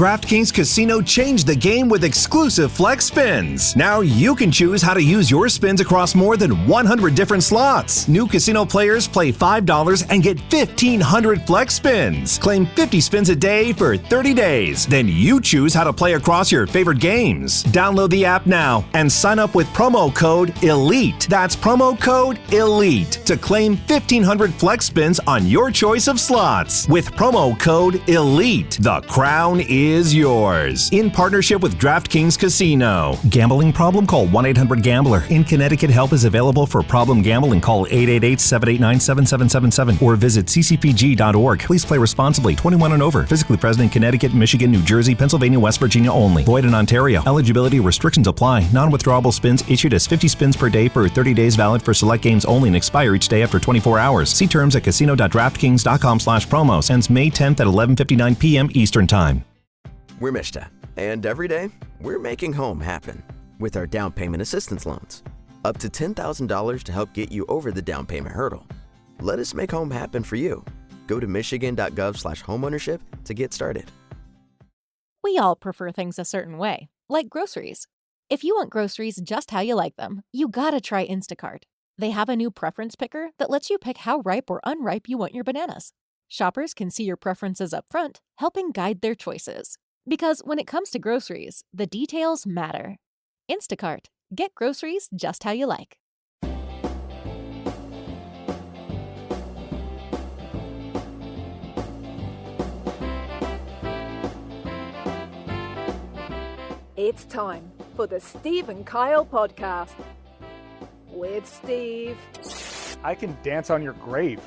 DraftKings Casino changed the game with exclusive flex spins. Now you can choose how to use your spins across more than 100 different slots. New casino players play $5 and get 1,500 flex spins. Claim 50 spins a day for 30 days. Then you choose how to play across your favorite games. Download the app now and sign up with promo code ELITE. That's promo code ELITE to claim 1,500 flex spins on your choice of slots. With promo code ELITE, the crown is yours. In partnership with DraftKings Casino. Gambling problem? Call 1-800-GAMBLER. In Connecticut, help is available for problem gambling. Call 888-789-7777 or visit ccpg.org. Please play responsibly. 21 and over. Physically present in Connecticut, Michigan, New Jersey, Pennsylvania, West Virginia only. Void in Ontario. Eligibility restrictions apply. Non-withdrawable spins issued as 50 spins per day for 30 days, valid for select games only, and expire each day after 24 hours. See terms at casino.draftkings.com/promos. Ends May 10th at 11:59 p.m. Eastern Time. We're Mishta, and every day, we're making home happen with our down payment assistance loans. Up to $10,000 to help get you over the down payment hurdle. Let us make home happen for you. Go to michigan.gov/homeownership to get started. We all prefer things a certain way, like groceries. If you want groceries just how you like them, you gotta try Instacart. They have a new preference picker that lets you pick how ripe or unripe you want your bananas. Shoppers can see your preferences up front, helping guide their choices. Because when it comes to groceries, the details matter. Instacart. Get groceries just how you like. It's time for the Steve and Kyle podcast. With Steve. I can dance on your grave.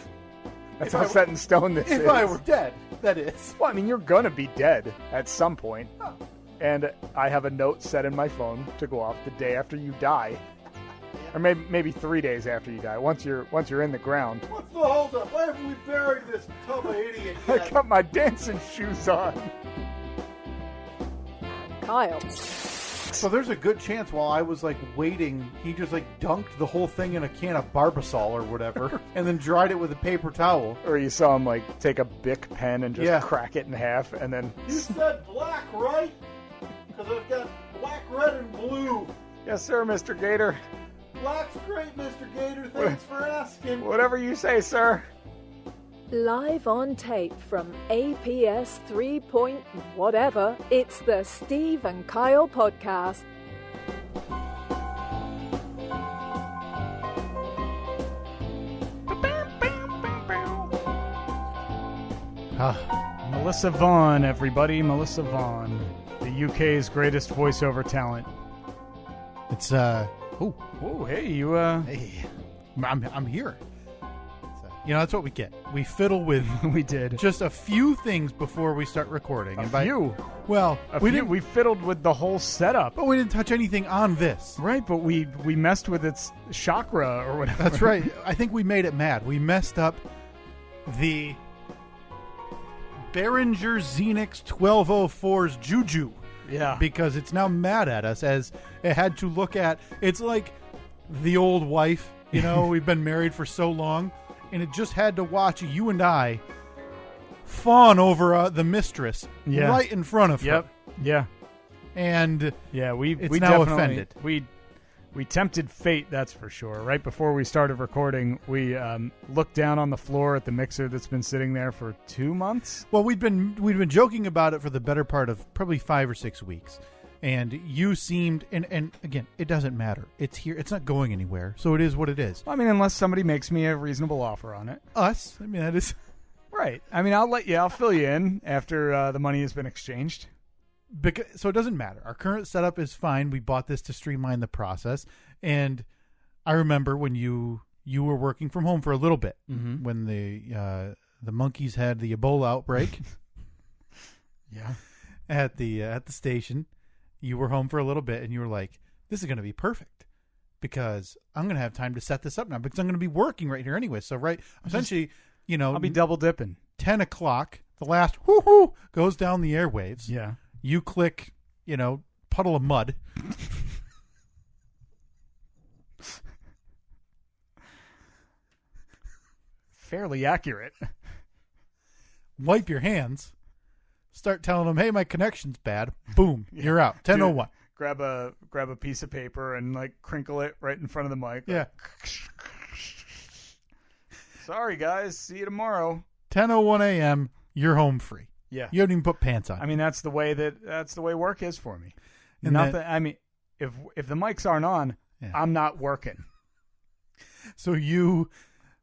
That's how set in stone this is. If I were dead, that is. Well, I mean, you're going to be dead at some point. Oh. And I have a note set in my phone to go off the day after you die. Or maybe 3 days after you die, once you're in the ground. What's the holdup? Why haven't we buried this tub of idiot yet? I got my dancing shoes on. Kyle. So there's a good chance while I was waiting, he just dunked the whole thing in a can of Barbasol or whatever, and then dried it with a paper towel. Or you saw him take a Bic pen and just crack it in half, and then. You said black, right? Because I've got black, red, and blue. Yes, sir, Mr. Gator. Black's great, Mr. Gator. Thanks for asking. Whatever you say, sir. Live on tape from APS 3 point whatever, it's the Steve and Kyle podcast. Melissa Vaughn, everybody. Melissa Vaughn, the UK's greatest voiceover talent. It's, hey, you, Hey, I'm here. That's what we get. We fiddle with. We did just a few things before we start recording. We fiddled with the whole setup, but we didn't touch anything on this. Right, but we messed with its chakra or whatever. That's right. I think we made it mad. We messed up the Behringer Xenix 1204's Juju. Yeah, because it's now mad at us as it had to look at. It's like the old wife. We've been married for so long. And it just had to watch you and I fawn over the mistress right in front of her. Yep. Yeah. And we now offended. We tempted fate, that's for sure. Right before we started recording, we looked down on the floor at the mixer that's been sitting there for 2 months. Well, we'd been joking about it for the better part of probably 5 or 6 weeks. And you seemed, and again, it doesn't matter. It's here. It's not going anywhere. So it is what it is. I mean, unless somebody makes me a reasonable offer on it. Us? I mean, that is. Right. I mean, I'll fill you in after the money has been exchanged. So it doesn't matter. Our current setup is fine. We bought this to streamline the process. And I remember when you were working from home for a little bit, when the monkeys had the Ebola outbreak. Yeah. At the station. You were home for a little bit, and you were like, this is going to be perfect because I'm going to have time to set this up now because I'm going to be working right here anyway. So, essentially, I'll be double dipping. 10 o'clock, the last whoo-hoo goes down the airwaves. Yeah. You click, puddle of mud. Fairly accurate. Wipe your hands. start telling them, hey, my connection's bad. Boom, you're out. 10:01. Grab a piece of paper and like crinkle it right in front of the mic. Yeah. Sorry guys, see you tomorrow. 10:01 a.m. You're home free. Yeah. You haven't even put pants on. I mean, that's the way work is for me. And Nothing. I mean, if the mics aren't on, I'm not working. So you,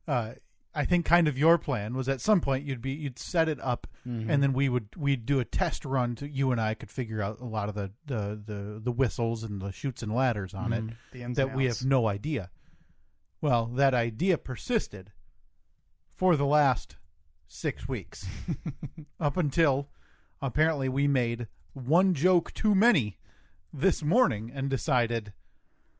I think, kind of your plan was at some point you'd set it up, and then we'd do a test run to you and I could figure out a lot of the whistles and the chutes and ladders on it The ins that and we outs. have no idea. Well, that idea persisted for the last 6 weeks, up until apparently we made one joke too many this morning and decided,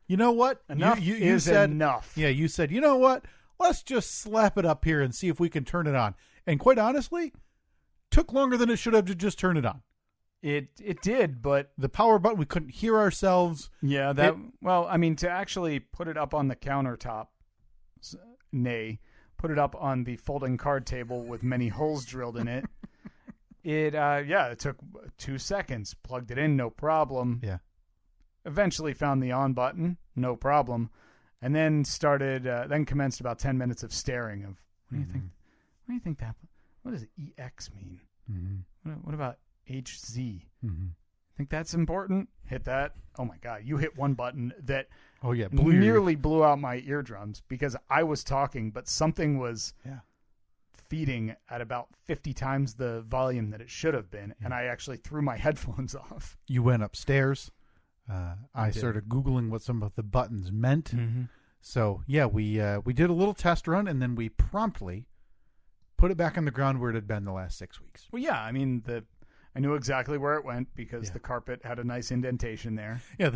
you know what? Enough you is said, enough. Yeah, you said, you know what? Let's just slap it up here and see if we can turn it on. And quite honestly, took longer than it should have to just turn it on. It did, but The power button, we couldn't hear ourselves. yeah, to actually put it up on the countertop, put it up on the folding card table with many holes drilled in it. It took 2 seconds. Plugged it in, no problem. Yeah. Eventually found the on button, no problem, and then commenced about 10 minutes of staring. Of what do you think? What do you think that? What does EX mean? What about HZ? Think that's important? Hit that. Oh my God! You hit one button that nearly blew out my eardrums because I was talking, but something was feeding at about 50 times the volume that it should have been, and I actually threw my headphones off. You went upstairs. I started Googling what some of the buttons meant. So, yeah, we did a little test run, and then we promptly put it back on the ground where it had been the last 6 weeks. Well, yeah, I mean, I knew exactly where it went because the carpet had a nice indentation there. Yeah,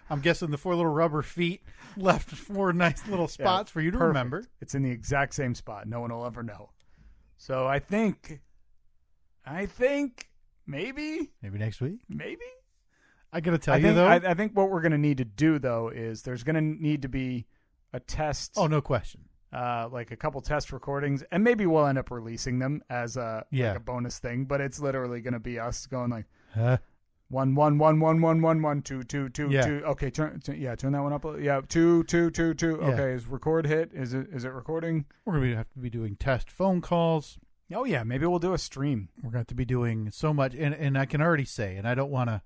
I'm guessing the 4 little rubber feet left 4 nice little spots for you to remember. It's in the exact same spot. No one will ever know. So I think maybe next week. Maybe. I got to tell you, though. I think what we're going to need to do, though, is there's going to need to be a test. Oh, no question. Like a couple test recordings, and maybe we'll end up releasing them as like a bonus thing. But it's literally going to be us going like 1 1 1 1 1 1 1 2 2 2 2. Okay, turn that one up. Yeah, 2 2 2 2. Okay, is record hit? Is it recording? We're going to have to be doing test phone calls. Oh yeah, maybe we'll do a stream. We're going to have to be doing so much, and I can already say, and I don't want to,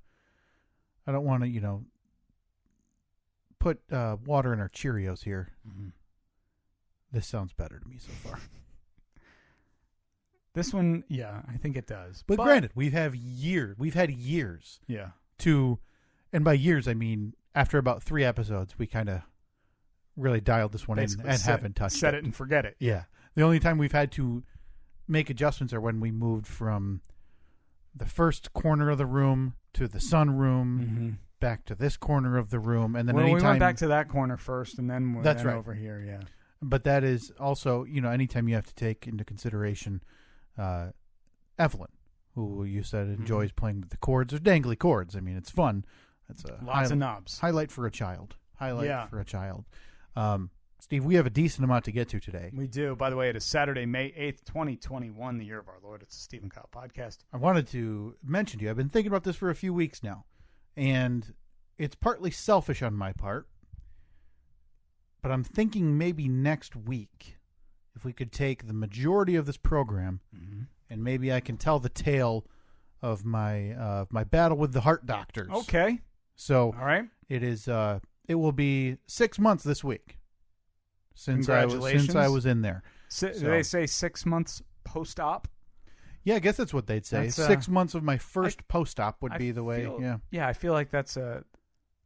put water in our Cheerios here. This sounds better to me so far. This one, yeah, I think it does. But granted, we've had years. Yeah. And by years I mean after about 3 episodes, we kind of really dialed this one basically in and haven't touched set it and forget it. Yeah. The only time we've had to make adjustments are when we moved from the first corner of the room to the sunroom, back to this corner of the room, and then we went back to that corner first, and then we went over here. Yeah. But that is also, anytime you have to take into consideration Evelyn, who you said enjoys playing with the cords or dangly cords. I mean, it's fun. That's a lots of knobs. Highlight for a child. Steve, we have a decent amount to get to today. We do. By the way, it is Saturday, May 8th, 2021, the year of our Lord. It's the Steve and Kyle podcast. I wanted to mention to you, I've been thinking about this for a few weeks now, and it's partly selfish on my part, but I'm thinking maybe next week, if we could take the majority of this program, and maybe I can tell the tale of my battle with the heart doctors. Okay. So, all right, it will be 6 months this week since I was in there. Do they say 6 months post-op? Yeah, I guess that's what they'd say. 6 months of my first post-op would be the way. Yeah, I feel like that's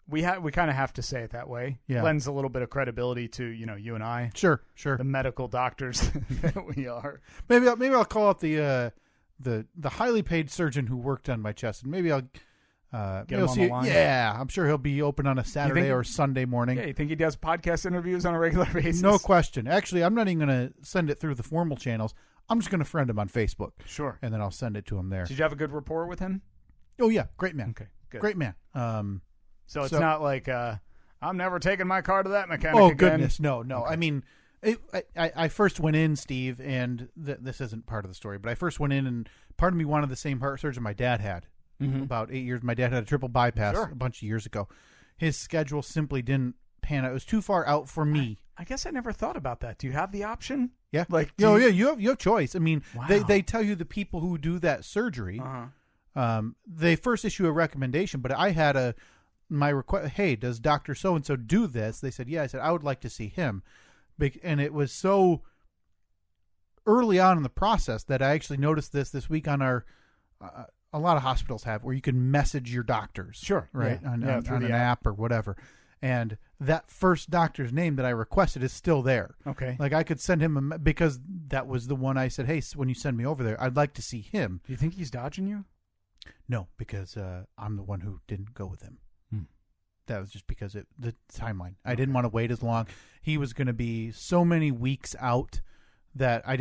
we kind of have to say it that way. Yeah. Lends a little bit of credibility to you and I. Sure. The medical doctors that we are. Maybe I'll call up the highly paid surgeon who worked on my chest, and maybe I'll get him on the line. Yeah, I'm sure he'll be open on a Saturday or Sunday morning. Yeah, you think he does podcast interviews on a regular basis? No question. Actually, I'm not even going to send it through the formal channels. I'm just going to friend him on Facebook. Sure. And then I'll send it to him there. Did you have a good rapport with him? Oh yeah, great man. Okay, good. Great man. So it's not like I'm never taking my car to that mechanic again. Oh goodness, no. Okay. I mean, I first went in, Steve, and this isn't part of the story, but I first went in, and part of me wanted the same heart surgeon my dad had about 8 years. My dad had a triple bypass a bunch of years ago. His schedule simply didn't pan out. It was too far out for me. I guess I never thought about that. Do you have the option? Yeah, like you have choice. I mean, wow. they tell you the people who do that surgery. They first issue a recommendation, but I had my request. Hey, does Dr. So and so do this? They said, yeah. I said I would like to see him. And it was so early on in the process that I actually noticed this week on our a lot of hospitals have where you can message your doctors. Sure. Right. Yeah. On the an app or whatever. And that first doctor's name that I requested is still there. Okay. Like I could send him because that was the one I said, hey, when you send me over there, I'd like to see him. Do you think he's dodging you? No, because I'm the one who didn't go with him. That was just because the timeline. I didn't want to wait as long. He was going to be so many weeks out that I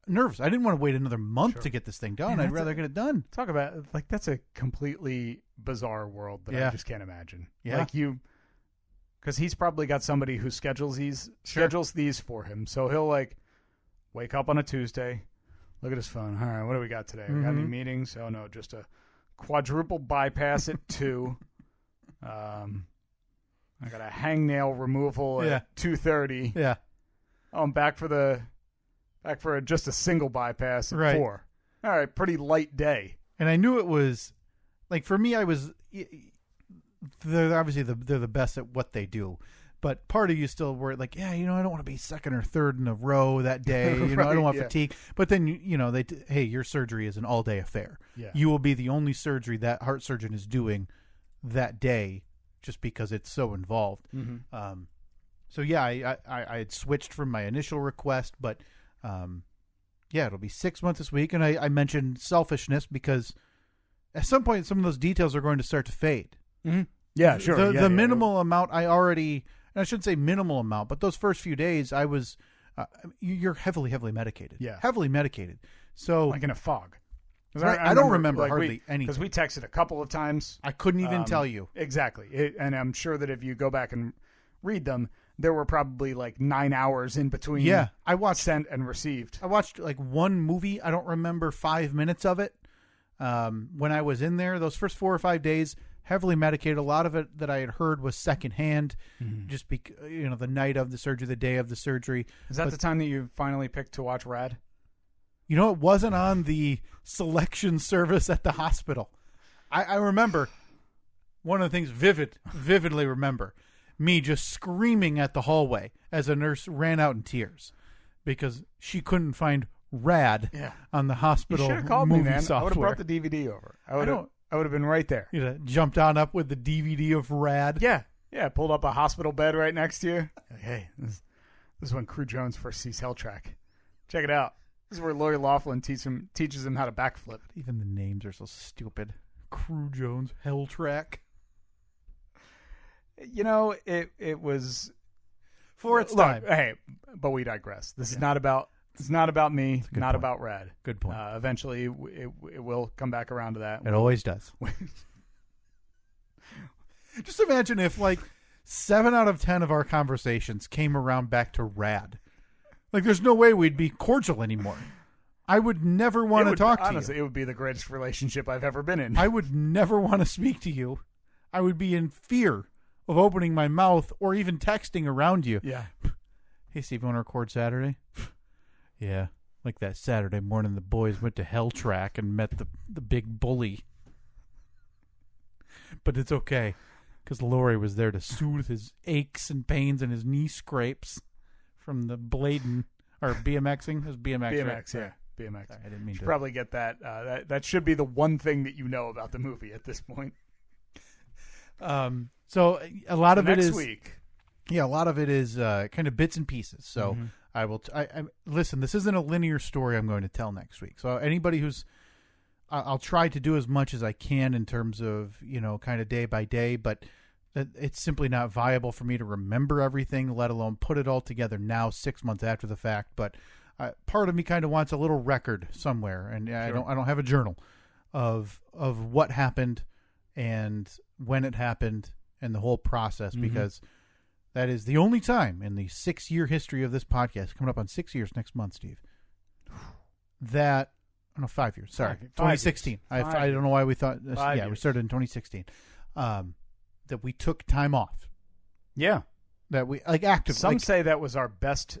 nervous. I didn't want to wait another month to get this thing done. I'd rather get it done. Talk about that's a completely bizarre world that I just can't imagine. Yeah. Like because he's probably got somebody who schedules these for him. So he'll like wake up on a Tuesday, look at his phone. All right, what do we got today? We got any meetings? Oh no, just a quadruple bypass at 2. I got a hangnail removal at 2:30. Yeah. Oh, I'm back for just a single bypass at 4. All right, pretty light day. And I knew it was like for me. They're obviously they're the best at what they do, but part of you still worried like, I don't want to be second or third in a row that day. I don't want fatigue. But then hey, your surgery is an all day affair. Yeah. You will be the only surgery that heart surgeon is doing that day, just because it's so involved. So yeah, I had switched from my initial request, but it'll be 6 months this week, and I mentioned selfishness because at some point some of those details are going to start to fade. Yeah, sure. The minimal amount I shouldn't say minimal amount, but those first few days I was you're heavily medicated. Yeah, heavily medicated. So like in a fog. I don't remember hardly anything. Because we texted a couple of times. I couldn't even tell you. Exactly. And I'm sure that if you go back and read them, there were probably like 9 hours in between. Yeah. I watched sent and received. I watched like one movie. I don't remember 5 minutes of it. When I was in there, those first 4 or 5 days, heavily medicated. A lot of it that I had heard was secondhand, just because, the night of the surgery, the day of the surgery. Is that the time that you finally picked to watch Rad? It wasn't on the selection service at the hospital. I remember one of the things vividly remember me just screaming at the hallway as a nurse ran out in tears because she couldn't find Rad on the hospital. You should have called movie me, man. software. I would have brought the DVD over. I would have been right there. Jumped on up with the DVD of Rad. Yeah. Pulled up a hospital bed right next to you. Like, hey, this is when Crew Jones first sees Hell Track. Check it out. This is where Lori Loughlin teaches him how to backflip. Even the names are so stupid. Crew Jones, Hell Track. It was for its time. Hey, but we digress. This is not about. It's not about me. Not point. about Rad. Good point. Eventually, it will come back around to that. It always does. Just imagine if 7 out of 10 of our conversations came around back to Rad. There's no way we'd be cordial anymore. I would never want to talk to you. Honestly, it would be the greatest relationship I've ever been in. I would never want to speak to you. I would be in fear of opening my mouth or even texting around you. Yeah. Hey, Steve, you want to record Saturday? Yeah. Like that Saturday morning the boys went to Hell Track and met the big bully. But it's okay, because Lori was there to soothe his aches and pains and his knee scrapes from the blading or BMXing. It was BMX, BMX, right? yeah. BMX. Sorry, I didn't mean to. Probably get that. That should be the one thing that you know about the movie at this point. So a lot of it is next week. Yeah, a lot of it is kind of bits and pieces. So I will. I listen. This isn't a linear story I'm going to tell next week. So anybody who's, I'll try to do as much as I can in terms of kind of day by day, but it's simply not viable for me to remember everything, let alone put it all together now 6 months after the fact. But part of me kind of wants a little record somewhere, and I don't have a journal of what happened and when it happened and the whole process, because That is the only time in the 6-year history of this podcast, coming up on 6 years next month, Steve, that, no, 5 years, sorry, 2016. I don't know why we thought, we started in 2016, that we took time off. Yeah. That we, actively. Some say that was our best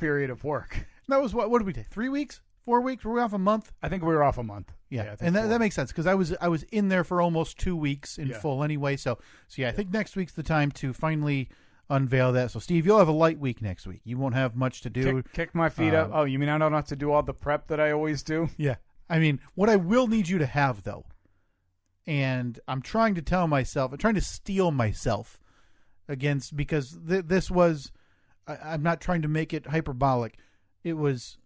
period of work. That was what did we take? 3 weeks? 4 weeks? Were we off a month? I think we were off a month. Yeah, and that makes sense because I was in there for almost 2 weeks in full anyway. So I think next week's the time to finally unveil that. So Steve, you'll have a light week next week. You won't have much to do. Kick my feet up. Oh, you mean I don't have to do all the prep that I always do? Yeah. I mean, what I will need you to have though, and I'm trying to steel myself against, because this was, I'm not trying to make it hyperbolic. It was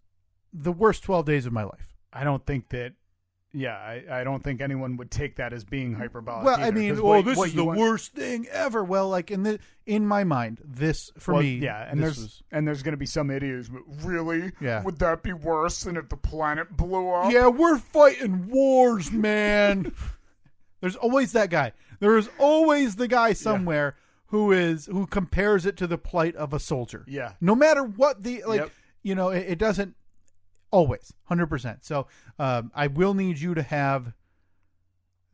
the worst 12 days of my life. I don't think that, I don't think anyone would take that as being hyperbolic. Well, either, I mean, this is the worst thing ever. Well, like in my mind, this for me, yeah, and there's going to be some idiots. Really? Yeah. Would that be worse than if the planet blew up? Yeah, we're fighting wars, man. There's always that guy. There is always the guy somewhere who compares it to the plight of a soldier. Yeah. No matter what it doesn't always 100%. So I will need you to have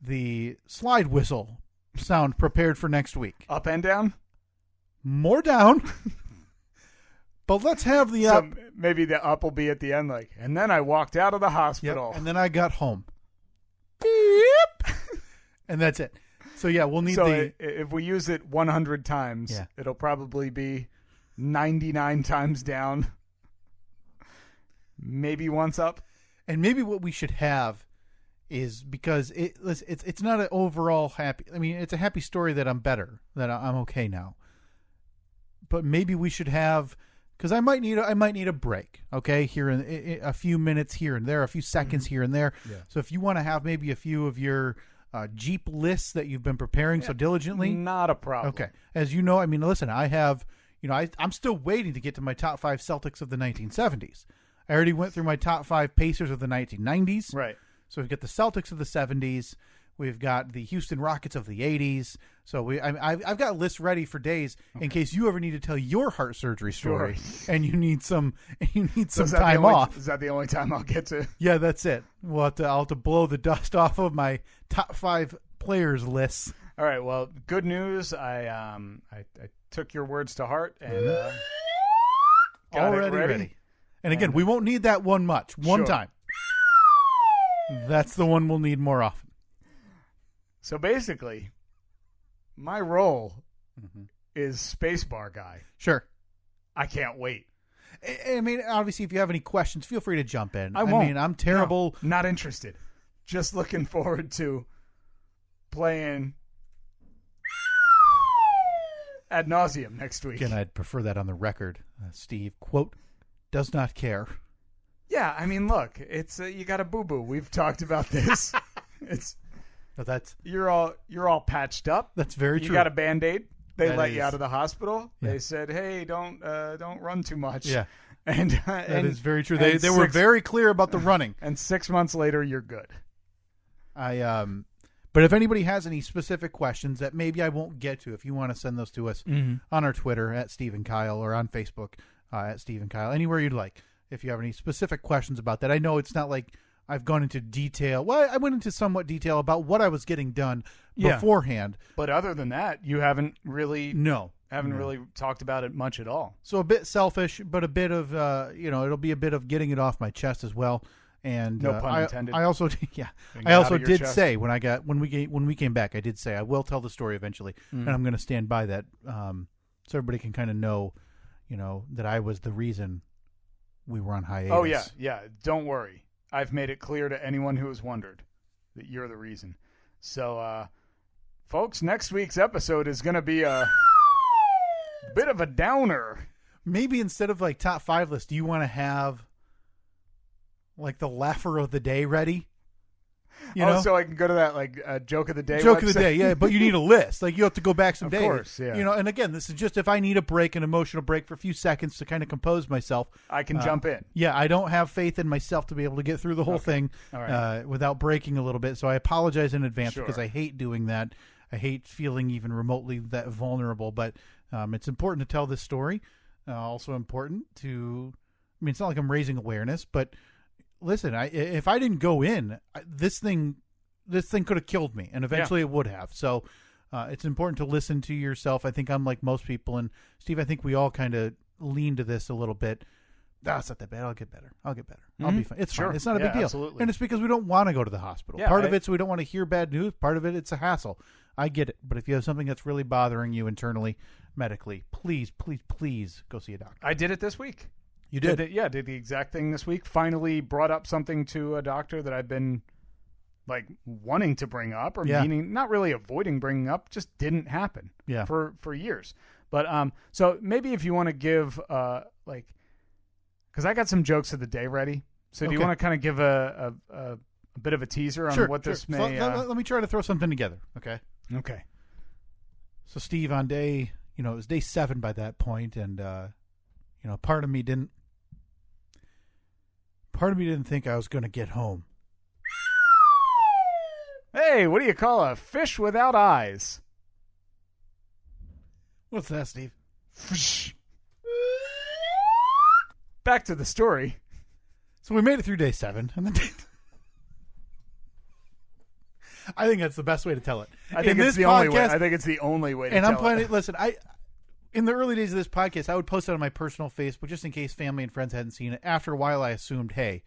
the slide whistle sound prepared for next week. Up and down? More down. But let's have the up. Maybe the up will be at the end, like, and then I walked out of the hospital. Yep, and then I got home. Beep. And that's it. So yeah, we'll need if we use it 100 times, it'll probably be 99 times down. Maybe once up. And maybe what we should have is, because it's not an overall happy, I mean, it's a happy story that I'm better, that I'm okay now. But maybe we should have, because I might need a break, okay, here in a few minutes here and there, a few seconds here and there. Yeah. So if you want to have maybe a few of your Jeep lists that you've been preparing so diligently, not a problem. Okay, as you know, I mean, listen, I have, I'm still waiting to get to my top 5 Celtics of the 1970s. I already went through my top 5 Pacers of the 1990s. Right. So we've got the Celtics of the 70s. We've got the Houston Rockets of the 80s. So I've got lists ready for days in case you ever need to tell your heart surgery story and you need some time off. Is that the only time I'll get to? Yeah, that's it. I'll have to blow the dust off of my top 5 players lists. All right. Well, good news. I took your words to heart and got already it ready. And again, we won't need that one much. One time. That's the one we'll need more often. So basically, my role is spacebar guy. Sure. I can't wait. I mean, obviously, if you have any questions, feel free to jump in. I won't. I mean, I'm terrible. No, not interested. Just looking forward to playing ad nauseum next week. Again, I'd prefer that on the record. Steve, quote, does not care. Yeah, I mean, look, it's you got a boo-boo. We've talked about this. You're all patched up. That's very true. You got a Band-Aid. They let you out of the hospital. Yeah. They said, "Hey, don't run too much." Yeah, and that is very true. They were very clear about the running. And 6 months later, you're good. But if anybody has any specific questions that maybe I won't get to, if you want to send those to us on our Twitter at Steve and Kyle or on Facebook at Steve and Kyle, anywhere you'd like. If you have any specific questions about that, I know it's not like I've gone into detail. Well, I went into somewhat detail about what I was getting done beforehand. But other than that, you haven't really really talked about it much at all. So a bit selfish, but a bit of it'll be a bit of getting it off my chest as well. And no pun intended. I also did say when we came back, I did say I will tell the story eventually, and I'm going to stand by that, so everybody can kind of know, that I was the reason we were on hiatus. Oh yeah. Don't worry. I've made it clear to anyone who has wondered that you're the reason. So, folks, next week's episode is going to be a bit of a downer. Maybe instead of like top 5 list, do you want to have like the laugher of the day ready? So I can go to that joke of the day. Joke of the day, yeah. But you need a list. Like you have to go back some days. Of course, yeah. And again, this is just if I need a break, an emotional break for a few seconds to kind of compose myself. I can jump in. Yeah, I don't have faith in myself to be able to get through the whole thing without breaking a little bit. So I apologize in advance because I hate doing that. I hate feeling even remotely that vulnerable, but it's important to tell this story. Also important to, I mean, it's not like I'm raising awareness, but listen, if I didn't go in, this thing could have killed me, and eventually it would have. So it's important to listen to yourself. I think I'm like most people, and Steve, I think we all kind of lean to this a little bit. It's not that bad. I'll get better. I'll be fine. It's fine. It's not a big deal. Absolutely. And it's because we don't want to go to the hospital. Part of it's we don't want to hear bad news. Part of it's a hassle. I get it. But if you have something that's really bothering you internally, medically, please, please, please go see a doctor. I did it this week. You did? Did the exact thing this week. Finally brought up something to a doctor that I've been like wanting to bring up, or meaning not really avoiding bringing up, just didn't happen for years. But so maybe if you want to give because I got some jokes of the day ready. So do you want to kind of give a bit of a teaser on what this may... So let me try to throw something together, okay? Okay. So Steve, on day, it was day 7 by that point, and part of me didn't think I was going to get home. Hey, what do you call a fish without eyes? What's that, Steve? Back to the story. So we made it through day 7, and then I think that's the best way to tell it. I think it's the only way. I think it's the only way to tell it. And I'm planning. Listen, in the early days of this podcast, I would post it on my personal Facebook just in case family and friends hadn't seen it. After a while, I assumed, hey,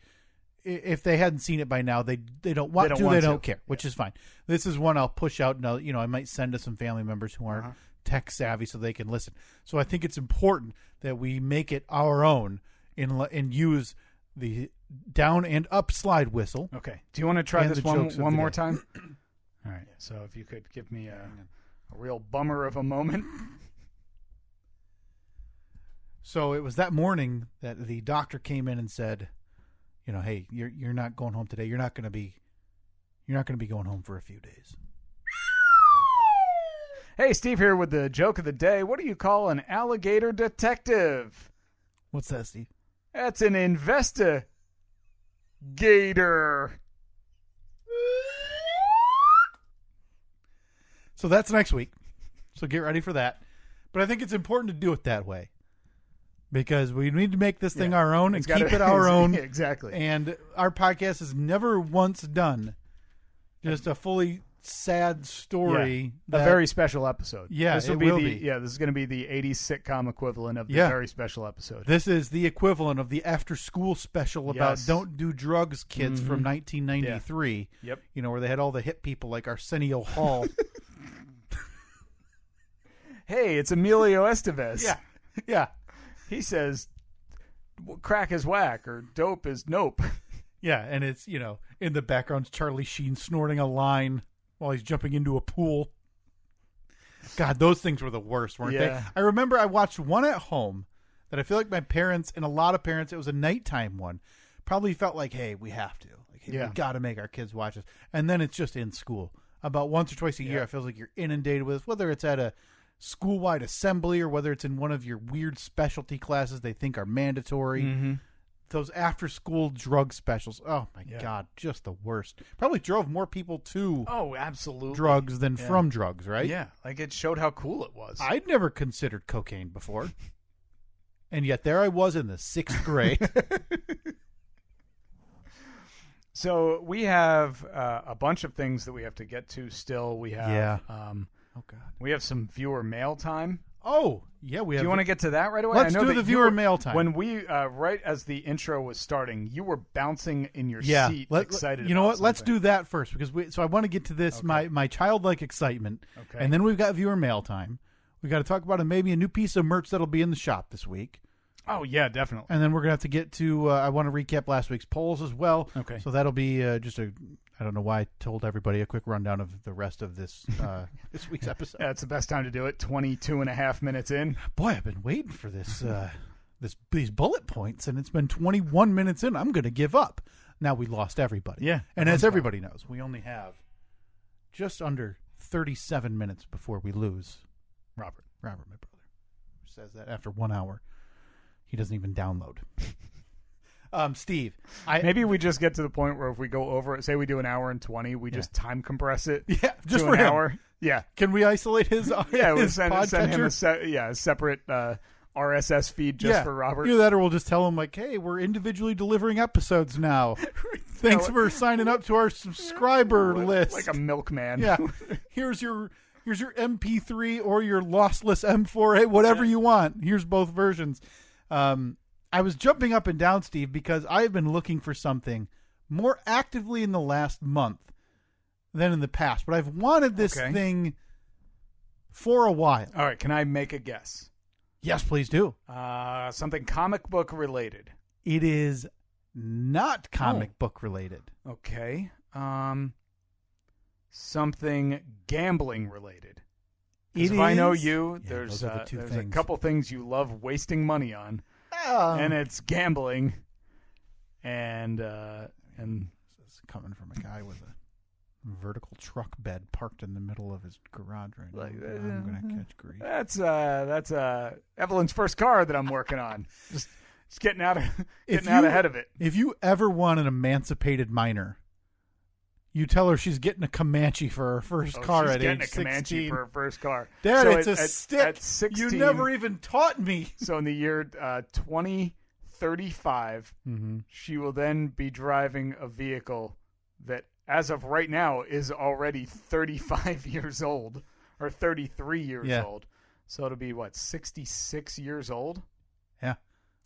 if they hadn't seen it by now, they don't want to, they don't care, which is fine. This is one I'll push out, and I might send to some family members who aren't tech savvy so they can listen. So I think it's important that we make it our own and use the down and up slide whistle. Okay. Do you want to try this one more time? All right. So if you could give me a real bummer of a moment. So it was that morning that the doctor came in and said, hey, you're not going home today. You're not going to be going home for a few days. Hey, Steve here with the joke of the day. What do you call an alligator detective? What's that, Steve? That's an investigator. So that's next week. So get ready for that. But I think it's important to do it that way because we need to make this thing our own and keep it our own. Exactly. And our podcast has never once done just a fully sad story. A very special episode. Yeah, this will be. Yeah, this is going to be the 80s sitcom equivalent of the very special episode. This is the equivalent of the after-school special about Don't Do Drugs Kids from 1993. Yep. Where they had all the hip people like Arsenio Hall. Hey, it's Emilio Estevez. Yeah. He says crack is whack or dope is nope. Yeah, and it's, in the background, Charlie Sheen snorting a line while he's jumping into a pool. God, those things were the worst, weren't they? I remember I watched one at home that I feel like my parents and a lot of parents, it was a nighttime one, probably felt like, hey, we have to. Like, hey, we got to make our kids watch this. And then it's just in school. About once or twice a year, I feel like you're inundated with, whether it's at a school-wide assembly or whether it's in one of your weird specialty classes they think are mandatory. Mm-hmm. Those after-school drug specials. Oh, my God. Just the worst. Probably drove more people to absolutely drugs than from drugs, right? Yeah. Like it showed how cool it was. I'd never considered cocaine before. And yet there I was in the 6th grade. So we have a bunch of things that we have to get to still. We have oh, God. We have some viewer mail time. Oh, yeah, we have. Do you want to get to that right away? Let's do the viewer mail time. When we, right as the intro was starting, you were bouncing in your seat, excited. You know what? Something. Let's do that first because so I want to get to this my childlike excitement, and then we've got viewer mail time. We got to talk about maybe a new piece of merch that'll be in the shop this week. Oh yeah, definitely. And then we're gonna have to get to. I want to recap last week's polls as well. Okay. So that'll be just a. I don't know why I told everybody a quick rundown of the rest of this this week's episode. Yeah, it's the best time to do it. 22.5 minutes in. Boy, I've been waiting for this these bullet points, and it's been 21 minutes in. I'm going to give up. Now we lost everybody. Yeah. And as everybody knows, we only have just under 37 minutes before we lose Robert, my brother, who says that after 1 hour, he doesn't even download. Steve, maybe we just get to the point where if we go over it, say we do an hour and 20, we just time compress it. Yeah, just to for an him. hour. Yeah. Can we isolate his? Yeah, we'll his send him a separate RSS feed just for Robert. Either that, or we'll just tell him like, "Hey, we're individually delivering episodes now. Thanks for signing up to our subscriber list." Like a milkman. Yeah. Here's your MP3 or your lossless M4A, whatever you want. Here's both versions. I was jumping up and down, Steve, because I've been looking for something more actively in the last month than in the past. But I've wanted this thing for a while. All right, can I make a guess? Yes, please do. Something comic book related. It is not comic book related. Okay. Something gambling related. If I know you, there's a couple things you love wasting money on, and it's gambling. And it's coming from a guy with a vertical truck bed parked in the middle of his garage right now. I'm gonna catch grief. That's Evelyn's first car that I'm working on. Just getting out ahead of it. If you ever want an emancipated minor, you tell her she's getting a Comanche for her first car at age 16. She's getting a Comanche for her first car. Dad, so it's a stick. At 16, you never even taught me. So in the year 2035, she will then be driving a vehicle that, as of right now, is already 35 years old or 33 years old. So it'll be, 66 years old? Yeah.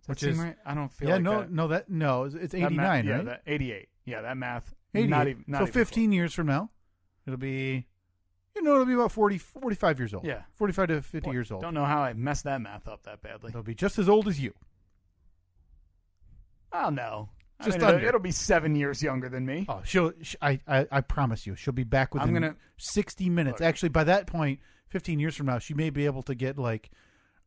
Which is right? I don't feel like that. It's 89, right? Yeah, 88. Yeah, that math. 88. Not even 15 years from now, it'll be about 45 years old. Yeah. 45 to 50 years old. Don't know how I messed that math up that badly. It'll be just as old as you. Oh, no. Just it'll be 7 years younger than me. Oh, I promise you, she'll be back within 60 minutes. Look. Actually, by that point, 15 years from now, she may be able to get like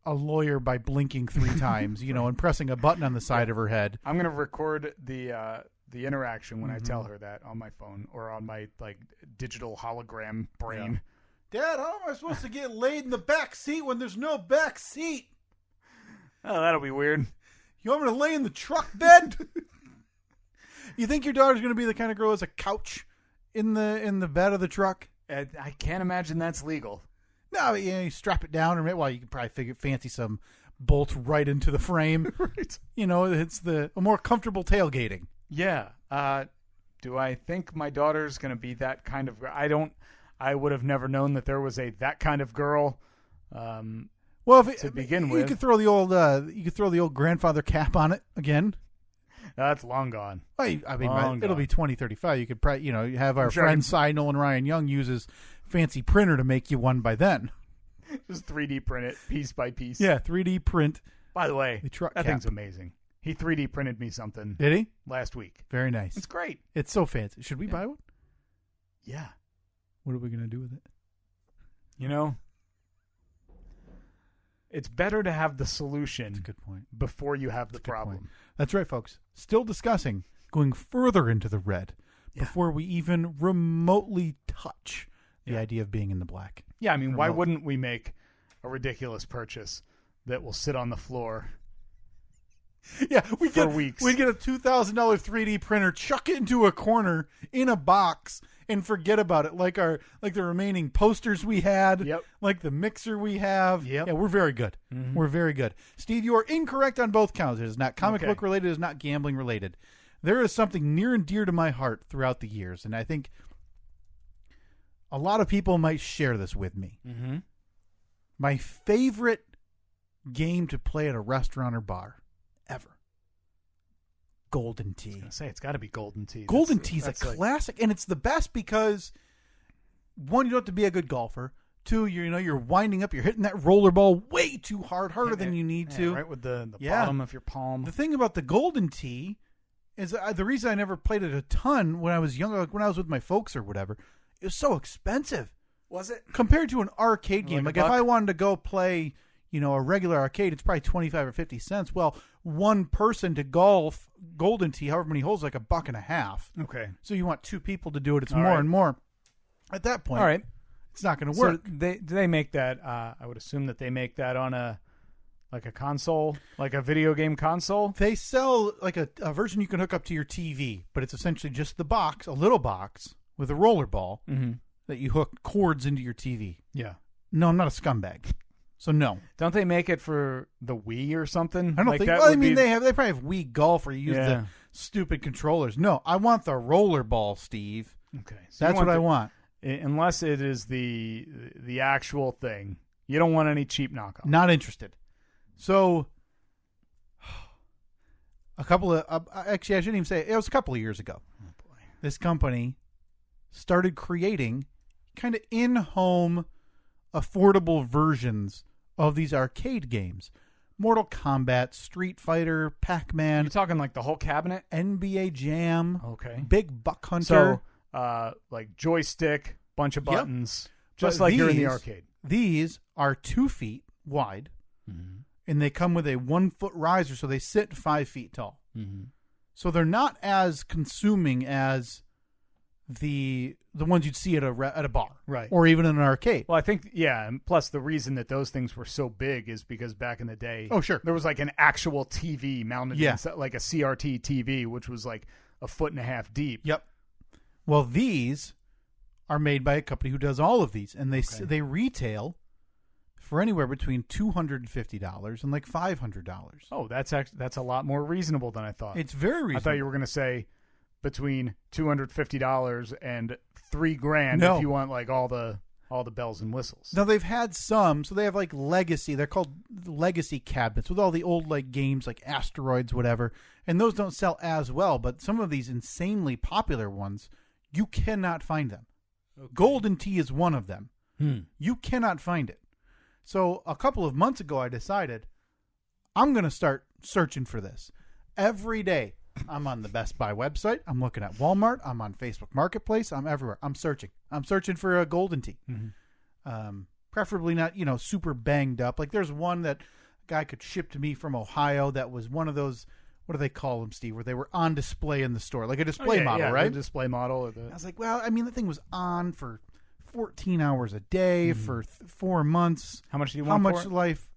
a lawyer by blinking 3 times, and pressing a button on the side of her head. I'm going to record the interaction when I tell her that on my phone or on my digital hologram brain. Yeah. Dad, how am I supposed to get laid in the back seat when there's no back seat? Oh, that'll be weird. You want me to lay in the truck bed? You think your daughter's going to be the kind of girl who has a couch in the bed of the truck? I can't imagine that's legal. No, you strap it down, or you can probably fancy some bolts right into the frame. Right. It's a more comfortable tailgating. Yeah. Do I think my daughter's going to be that kind of girl? I would have never known that there was that kind of girl. To begin with, you could throw the old grandfather cap on it again. That's long gone. It'll be 2035. You could probably, have our friend Cy Nolan Ryan Young uses fancy printer to make you one by then. Just 3D print it piece by piece. Yeah, 3D print. By the way, the truck that cap. thing's amazing. He 3D printed me something. Did he? Last week. Very nice. It's great. It's so fancy. Should we buy one? Yeah. What are we going to do with it? It's better to have the solution. That's a good point. Before you have the problem. That's right, folks. Still discussing going further into the red before we even remotely touch the idea of being in the black. Yeah, why wouldn't we make a ridiculous purchase that will sit on the floor? Yeah, we'd get a $2,000 3D printer, chuck it into a corner in a box, and forget about it. Like the remaining posters we had, like the mixer we have. Yep. Yeah, we're very good. Mm-hmm. We're very good. Steve, you are incorrect on both counts. It is not comic book related. It is not gambling related. There is something near and dear to my heart throughout the years, and I think a lot of people might share this with me. Mm-hmm. My favorite game to play at a restaurant or bar ever. Golden Tee. I was going to say, it's got to be Golden Tee. Golden Tee's a classic, and it's the best because, one, you don't have to be a good golfer. Two, you're winding up, you're hitting that roller ball way too hard, harder than you need to. Right with the bottom of your palm. The thing about the Golden Tee is the reason I never played it a ton when I was younger, like when I was with my folks or whatever, it was so expensive. Was it? Compared to an arcade game. Like if I wanted to go play, a regular arcade, it's probably 25 or 50 cents. Well, one person to golf Golden Tee, however many holes, like $1.50. Okay. So you want 2 people to do it. It's more and more. At that point, all right, it's not going to work. So do they make that? I would assume that they make that on a Like a console, like a video game console? They sell like a version you can hook up to your TV, but it's essentially just the box, a little box with a roller ball that you hook cords into your TV. Yeah. No, I'm not a scumbag. So no. Don't they make it for the Wii or something? I don't think. that Well, I would mean, be- they probably have Wii Golf where you use the stupid controllers. No, I want the roller ball, Steve. Okay. So you That's what I want. Unless it is the actual thing. You don't want any cheap knockoff. Not interested. So, a couple of actually, I shouldn't even say it was a couple of years ago. Oh boy. This company started creating kind of in-home, affordable versions of these arcade games: Mortal Kombat, Street Fighter, Pac-Man. You're talking like the whole cabinet? NBA Jam. Okay. Big Buck Hunter. So, like joystick, bunch of Yep. buttons, just But like you're in the arcade. These are 2 feet wide, and they come with a 1 foot riser, so they sit 5 feet tall. So they're not as consuming as the ones you'd see at a bar, Right. or even in an arcade. Well, I think, yeah, and plus the reason that those things were so big is because back in the day, Oh, sure. there was like an actual TV mounted, Yeah. inside, like a CRT TV, which was like 1.5 feet deep. Yep. Well, these are made by a company who does all of these, and they retail for anywhere between $250 and like $500. Oh, that's a lot more reasonable than I thought. It's very reasonable. I thought you were going to say between $250 and $3,000 No. if you want like all the bells and whistles. Now they've had some, so they have like legacy. They're called legacy cabinets with all the old like games like Asteroids, whatever. And those don't sell as well. But some of these insanely popular ones, you cannot find them. Okay. Golden Tee is one of them. You cannot find it. So a couple of months ago, I decided I'm going to start searching for this every day. I'm on the Best Buy website. I'm looking at Walmart. I'm on Facebook Marketplace. I'm everywhere. I'm searching. I'm searching for a Golden Tee. Preferably not, super banged up. Like there's one that a guy could ship to me from Ohio that was one of those, what do they call them, Steve, where they were on display in the store, like a display model, right? The display model. Or I was like, well, I mean, the thing was on for 14 hours a day for 4 months. How much do you want How for much it? life?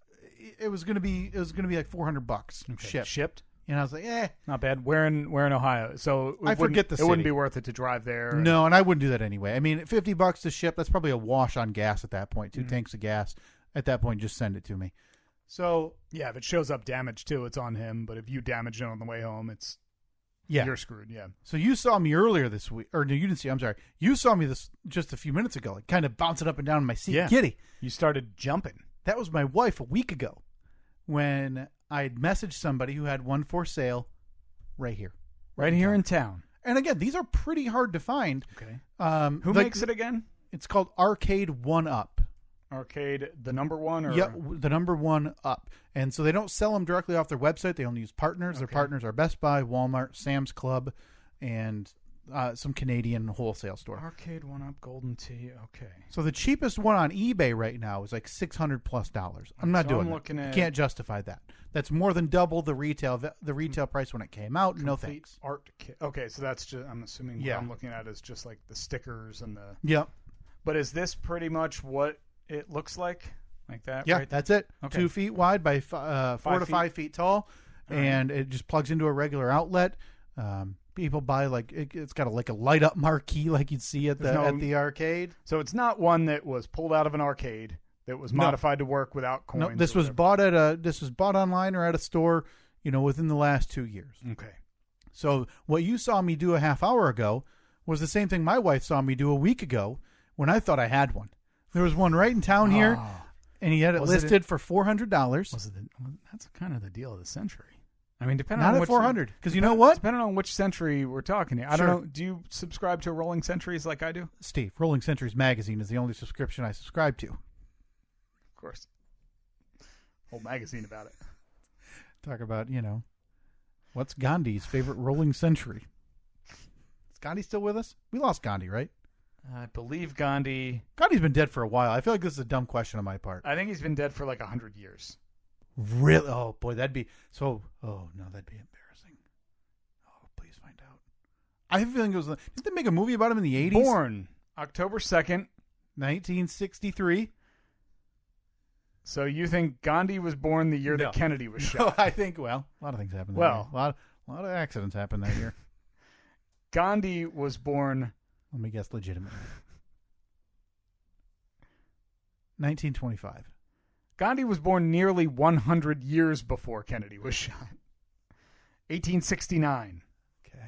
It was gonna be like $400 Shipped? And I was like, Not bad. We're in Ohio, so I forget the It wouldn't city. be worth it to drive there. no, and I wouldn't do that anyway. I mean, $50 to ship, that's probably a wash on gas at that point. 2 tanks of gas. At that point, just send it to me. So Yeah, if it shows up damaged too, it's on him. But if you damage it on the way home, you're screwed. Yeah. So you saw me earlier this week, or no, you didn't see. I'm sorry. You saw me this just a few minutes ago, like kind of bouncing up and down in my seat, Yeah. giddy. You started jumping. That was my wife a week ago when I had messaged somebody who had one for sale right here. Right here in town. And again, these are pretty hard to find. Okay. Who Who makes it again? It's called Arcade 1-Up. Arcade, the number one? Or? Yep, the number 1-Up. And so they don't sell them directly off their website. They only use partners. Their partners are Best Buy, Walmart, Sam's Club, and some Canadian wholesale store. Arcade 1-Up Golden Tee. Okay. So the cheapest one on eBay right now is like $600+. I'm not So doing I'm that. looking at- Can't justify that. That's more than double the retail price when it came out. No Complete thanks. Art kit. Okay, so that's just. I'm assuming Yeah. what I'm looking at is just like the stickers and the. Yep. But is this pretty much what it looks like? Like that? Yeah, right? that's it. Okay. 2 feet wide by 4 to 5 feet tall, and it just plugs into a regular outlet. People buy it's got a light up marquee like you'd see at the arcade. So it's not one that was pulled out of an arcade that was modified to work without coins. No, this or was whatever. bought online or at a store, within the last 2 years. Okay. So what you saw me do a half hour ago was the same thing my wife saw me do a week ago when I thought I had one. There was one right in town here, and he had it Was it listed for $400. That's kind of the deal of the century. I mean, depending Not on at which, $400, because you know what? Depending on which century we're talking here. I Sure. don't know. Do you subscribe to Rolling Centuries like I do? Steve, Rolling Centuries magazine is the only subscription I subscribe to. Of course. Whole magazine about it. Talk about, what's Gandhi's favorite Rolling Century? Is Gandhi still with us? We lost Gandhi, right? I believe Gandhi. Gandhi's been dead for a while. I feel like this is a dumb question on my part. I think he's been dead for like 100 years. Really? Oh, boy, that'd be so. Oh, no, that'd be embarrassing. Oh, please find out. I have a feeling it was. Didn't they make a movie about him in the 80s? Born October 2nd, 1963. So you think Gandhi was born the year that Kennedy was shot? No, I think, a lot of things happened that year. A lot of accidents happened that year. Gandhi was born... Let me guess legitimately. 1925. Gandhi was born nearly 100 years before Kennedy was shot. 1869. Okay.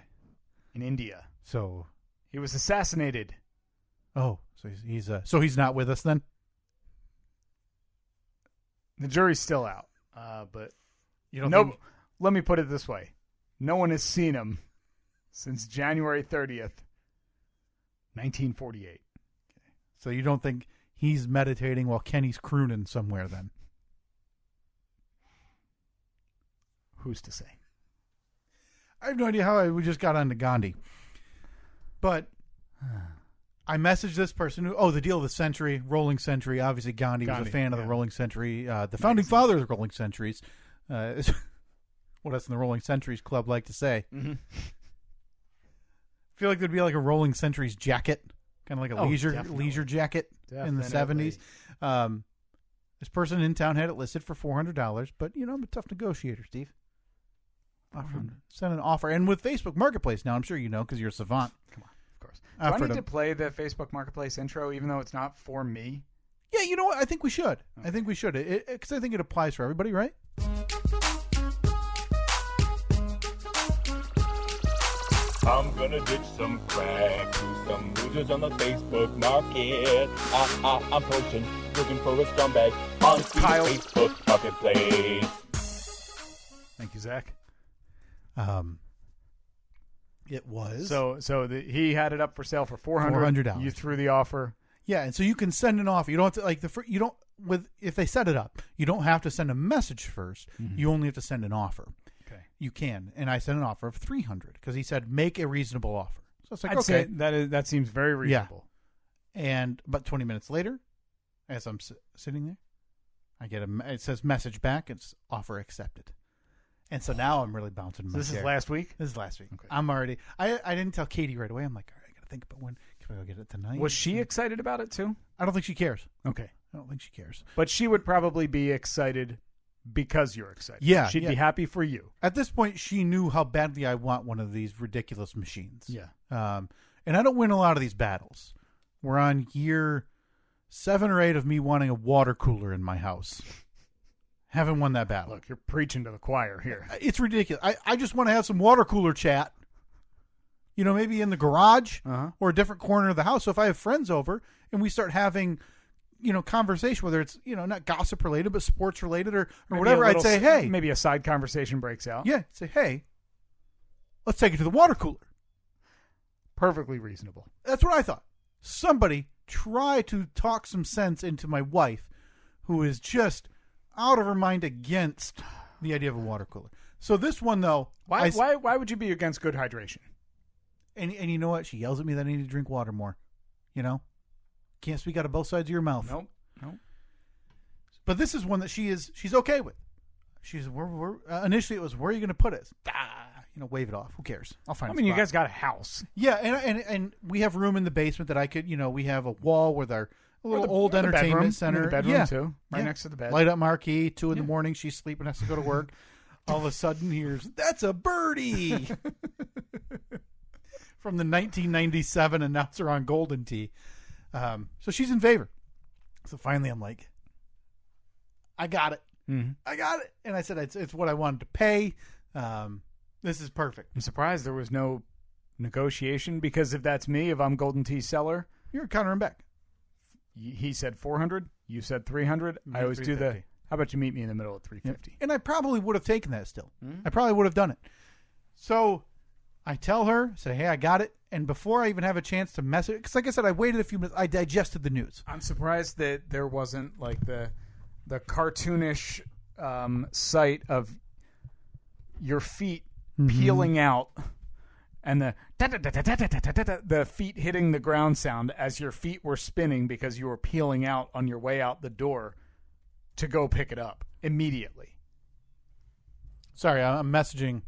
In India. So he was assassinated. Oh, so he's not with us then? The jury's still out. But you don't think... Let me put it this way. No one has seen him since January 30th, 1948. Okay. So you don't think he's meditating while Kenny's crooning somewhere then? Who's to say? I have no idea how we just got onto Gandhi. But I messaged this person who, the deal of the century, Rolling Century. Obviously, Gandhi was a fan of the Rolling Century. The founding fathers of Rolling Centuries. Is what us in the Rolling Centuries Club like to say. Mm-hmm. I feel like there'd be like a Rolling Centuries jacket, kind of like a leisure jacket in the 70s. This person in town had it listed for $400, but I'm a tough negotiator, Steve. Send an offer, and with Facebook Marketplace now, I'm sure you know because you're a savant. Come on, of course. Do I need to play the Facebook Marketplace intro, even though it's not for me? Yeah, you know what? I think we should. Okay. I think we should, because I think it applies for everybody, right? I'm gonna ditch some crack to some losers on the Facebook market. I'm pushing, looking for a scumbag on the Facebook Marketplace. Thank you, Zach. It was he had it up for sale for $400. You threw the offer. Yeah, and so you can send an offer. You don't have to if they set it up, you don't have to send a message first. Mm-hmm. You only have to send an offer. Okay, you can, and I sent an offer of $300 because he said make a reasonable offer. So it's like I'd say that seems very reasonable. Yeah. But 20 minutes later, as I'm sitting there, I get it says message back. It's offer accepted. And so now I'm really bouncing my This chair. is last week? This is last week. Okay. I'm already... I didn't tell Katie right away. I'm like, all right, I got to think about when. Can I go get it tonight? Was she excited about it too? I don't think she cares. Okay. I don't think she cares. But she would probably be excited because you're excited. Yeah. She'd be happy for you. At this point, she knew how badly I want one of these ridiculous machines. Yeah. And I don't win a lot of these battles. We're on year 7 or 8 of me wanting a water cooler in my house. Haven't won that battle. Look, you're preaching to the choir here. It's ridiculous. I just want to have some water cooler chat. Maybe in the garage or a different corner of the house. So if I have friends over and we start having, conversation, whether it's, not gossip related, but sports related or whatever, I'd say, hey. Maybe a side conversation breaks out. Yeah. Say, hey, let's take it to the water cooler. Perfectly reasonable. That's what I thought. Somebody try to talk some sense into my wife who is just out of her mind against the idea of a water cooler. So this one, though... Why would you be against good hydration? And you know what? She yells at me that I need to drink water more. Can't speak out of both sides of your mouth. Nope. But this is one that she's okay with. She's initially it was, where are you going to put it? Wave it off. Who cares? I'll find. You guys got a house. Yeah, and we have room in the basement that I could. We have a wall with our little old entertainment center. The bedroom too, next to the bed. Light up marquee. 2 in the morning. She's sleeping. Has to go to work. All of a sudden, here's that's a birdie from the 1997 announcer on Golden Tee. So she's in favor. So finally, I'm like, I got it. Mm-hmm. I got it. And I said, it's what I wanted to pay. This is perfect. I'm surprised there was no negotiation because if I'm Golden Tee seller, you're countering back. He said 400. You said 300. I always do the. How about you meet me in the middle at 350? Yep. And I probably would have taken that still. Mm-hmm. I probably would have done it. So I tell her, say, hey, I got it. And before I even have a chance to mess it, because like I said, I waited a few minutes. I digested the news. I'm surprised that there wasn't like the cartoonish sight of your feet peeling out and the feet hitting the ground sound as your feet were spinning because you were peeling out on your way out the door to go pick it up immediately. Sorry, I'm messaging.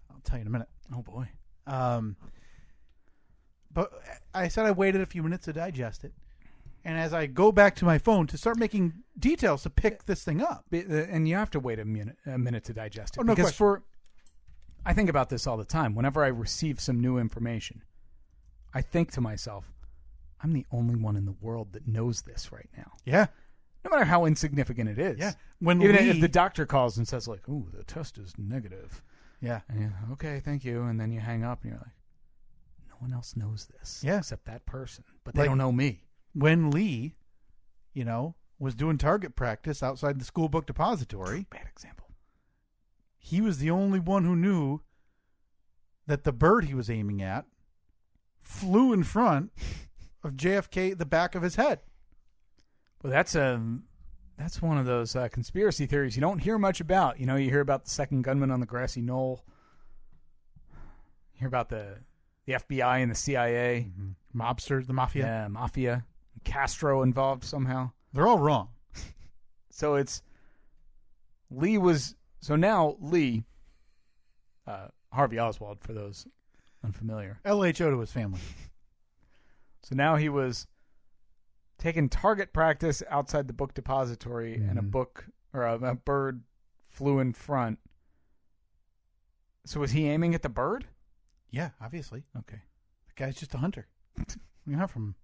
I'll tell you in a minute. Oh, boy. But I said I waited a few minutes to digest it. And as I go back to my phone to start making details to pick this thing up. And you have to wait a minute to digest it. Oh, no because question. I think about this all the time. Whenever I receive some new information, I think to myself, I'm the only one in the world that knows this right now. Yeah. No matter how insignificant it is. Yeah. Even if the doctor calls and says, like, ooh, the test is negative. Yeah. And you're, okay, thank you. And then you hang up and you're like, no one else knows this. Yeah. Except that person. But they don't know me. When Lee, was doing target practice outside the school book depository. Bad example. He was the only one who knew that the bird he was aiming at flew in front of JFK, the back of his head. Well, that's one of those conspiracy theories you don't hear much about. You hear about the second gunman on the grassy knoll. You hear about the FBI and the CIA. Mm-hmm. Mobsters, the mafia. Yeah, mafia. Castro involved somehow. They're all wrong. So now Lee, Harvey Oswald for those unfamiliar. LHO to his family. So now he was taking target practice outside the book depository, and a bird flew in front. So was he aiming at the bird? Yeah, obviously. Okay. The guy's just a hunter. We have from.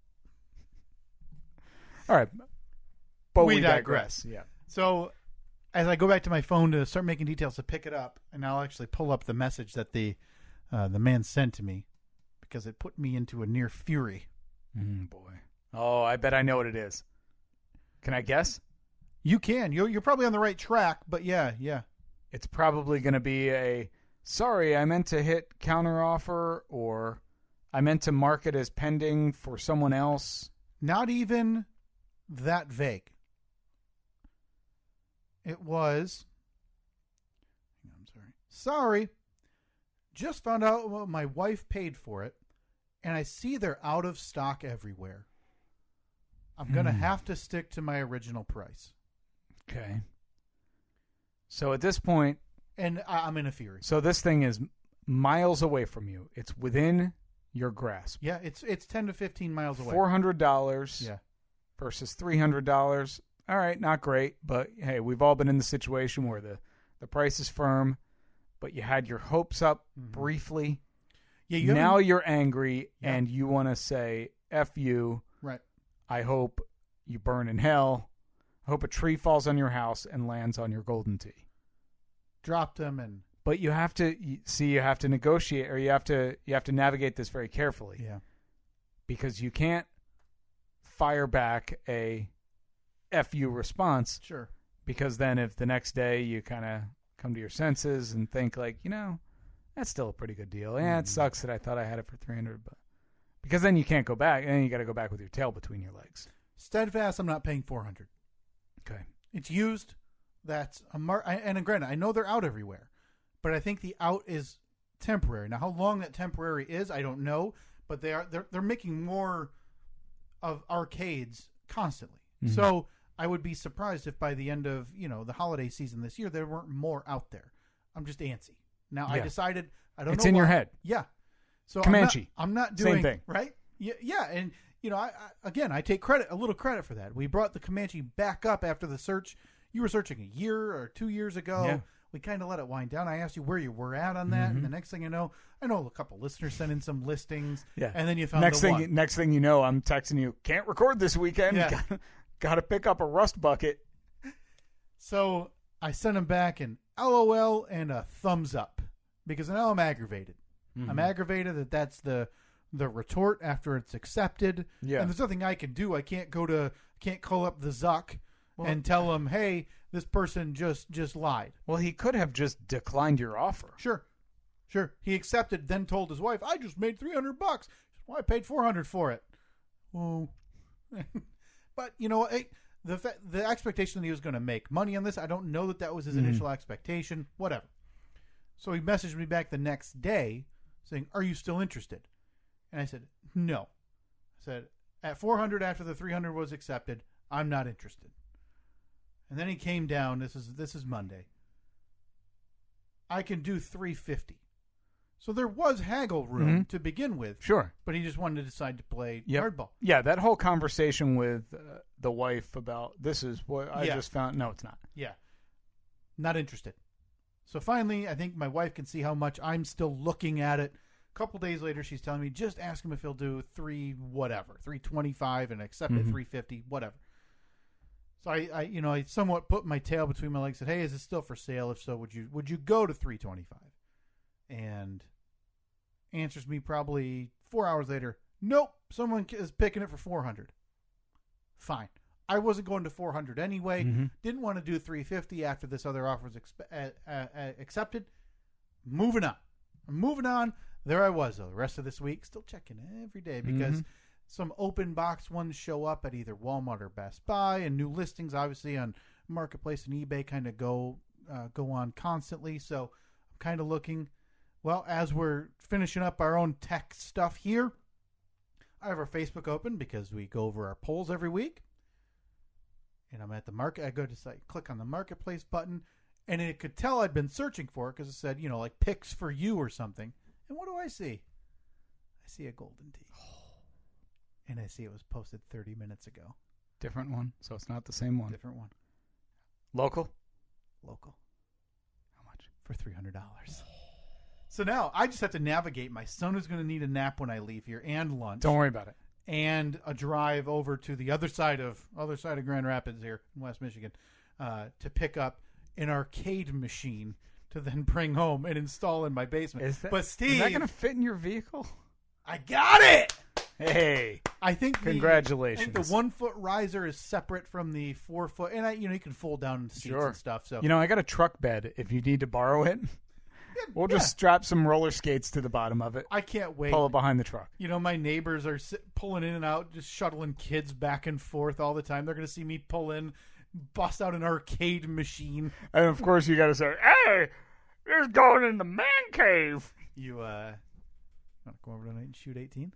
All right. But we digress. Yeah. So as I go back to my phone to start making details to pick it up, and I'll actually pull up the message that the man sent to me, because it put me into a near fury. Boy. Oh, I bet I know what it is. Can I guess? You can. You're probably on the right track, but yeah. It's probably going to be sorry, I meant to hit counteroffer, or I meant to mark it as pending for someone else. Not even that vague. It was, I'm sorry, just found out my wife paid for it, and I see they're out of stock everywhere. I'm going to have to stick to my original price. Okay. So at this point... And I'm in a fury. So this thing is miles away from you. It's within your grasp. Yeah, it's 10 to 15 miles away. $400 versus $300. All right, not great, but hey, we've all been in the situation where the price is firm, but you had your hopes up briefly. Yeah, now you're angry and you want to say, F you. Right. I hope you burn in hell. I hope a tree falls on your house and lands on your golden tee. Dropped them and... But you have to negotiate, or you have to navigate this very carefully. Yeah. Because you can't fire back a FU response. Sure. Because then if the next day you kind of come to your senses and think like, that's still a pretty good deal. Yeah, it sucks that I thought I had it for $300, but because then you can't go back, and then you got to go back with your tail between your legs. Steadfast, I'm not paying $400. Okay. It's used. That's and granted, I know they're out everywhere, but I think the out is temporary. Now, how long that temporary is, I don't know, but they're making more of arcades constantly. Mm-hmm. So I would be surprised if by the end of the holiday season this year there weren't more out there. I'm just antsy. Now I decided I don't know. It's in your head. Yeah. So Comanche. I'm not doing same thing, right? Yeah, and I take a little credit for that. We brought the Comanche back up after the search. You were searching a year or 2 years ago. Yeah. We kind of let it wind down. I asked you where you were at on that, and the next thing I know a couple listeners sent in some listings. Yeah. And then you found next the thing. one. Next thing you know, I'm texting you. Can't record this weekend. Yeah. Got to pick up a rust bucket. So I sent him back an LOL and a thumbs up because now I'm aggravated. Mm-hmm. I'm aggravated that that's the retort after it's accepted. Yeah. And there's nothing I can do. I can't call up the Zuck and tell him, hey, this person just lied. Well, he could have just declined your offer. Sure. He accepted, then told his wife, I just made $300. Well, I paid $400 for it. Oh. But, the expectation that he was going to make money on this, I don't know that was his initial expectation. Whatever. So he messaged me back the next day saying, are you still interested? And I said, no. I said, at $400 after the $300 was accepted, I'm not interested. And then he came down. This is Monday. I can do $350. So there was haggle room to begin with. Sure. But he just wanted to decide to play Yep. hardball. Yeah, that whole conversation with the wife about this is what I just found. No, it's not. Yeah. Not interested. So finally, I think my wife can see how much I'm still looking at it. A couple days later, she's telling me, just ask him if he'll do $325 and accept it $350, whatever. So I somewhat put my tail between my legs and said, hey, is it still for sale? If so, would you go to $325? And answers me probably 4 hours later, nope, someone is picking it for $400. Fine. I wasn't going to $400 anyway. Didn't want to do $350 after this other offer was accepted. Moving on. There I was, though, the rest of this week, still checking every day because some open box ones show up at either Walmart or Best Buy, and new listings, obviously, on Marketplace and eBay kind of go on constantly. So I'm kind of looking. Well, as we're finishing up our own tech stuff here, I have our Facebook open because we go over our polls every week. And I'm at the market. I go to click on the Marketplace button, and it could tell I'd been searching for it because it said, like picks for you or something. And what do I see? I see a golden tea. And I see it was posted 30 minutes ago. Different one, so it's not the same one. Different one. Local. How much? For $300. So now I just have to navigate. My son is going to need a nap when I leave here and lunch. Don't worry about it. And a drive over to the other side of Grand Rapids here in West Michigan to pick up an arcade machine to then bring home and install in my basement. But Steve, is that going to fit in your vehicle? I got it. Hey, I think congratulations. I think the 1 foot riser is separate from the 4 foot, and you can fold down the seats and stuff. So I got a truck bed. If you need to borrow it. We'll just strap some roller skates to the bottom of it. I can't wait. Pull it behind the truck. My neighbors are pulling in and out, just shuttling kids back and forth all the time. They're going to see me pull in, bust out an arcade machine. And, of course, you got to say, hey, you're going in the man cave. You want to go over tonight and shoot 18?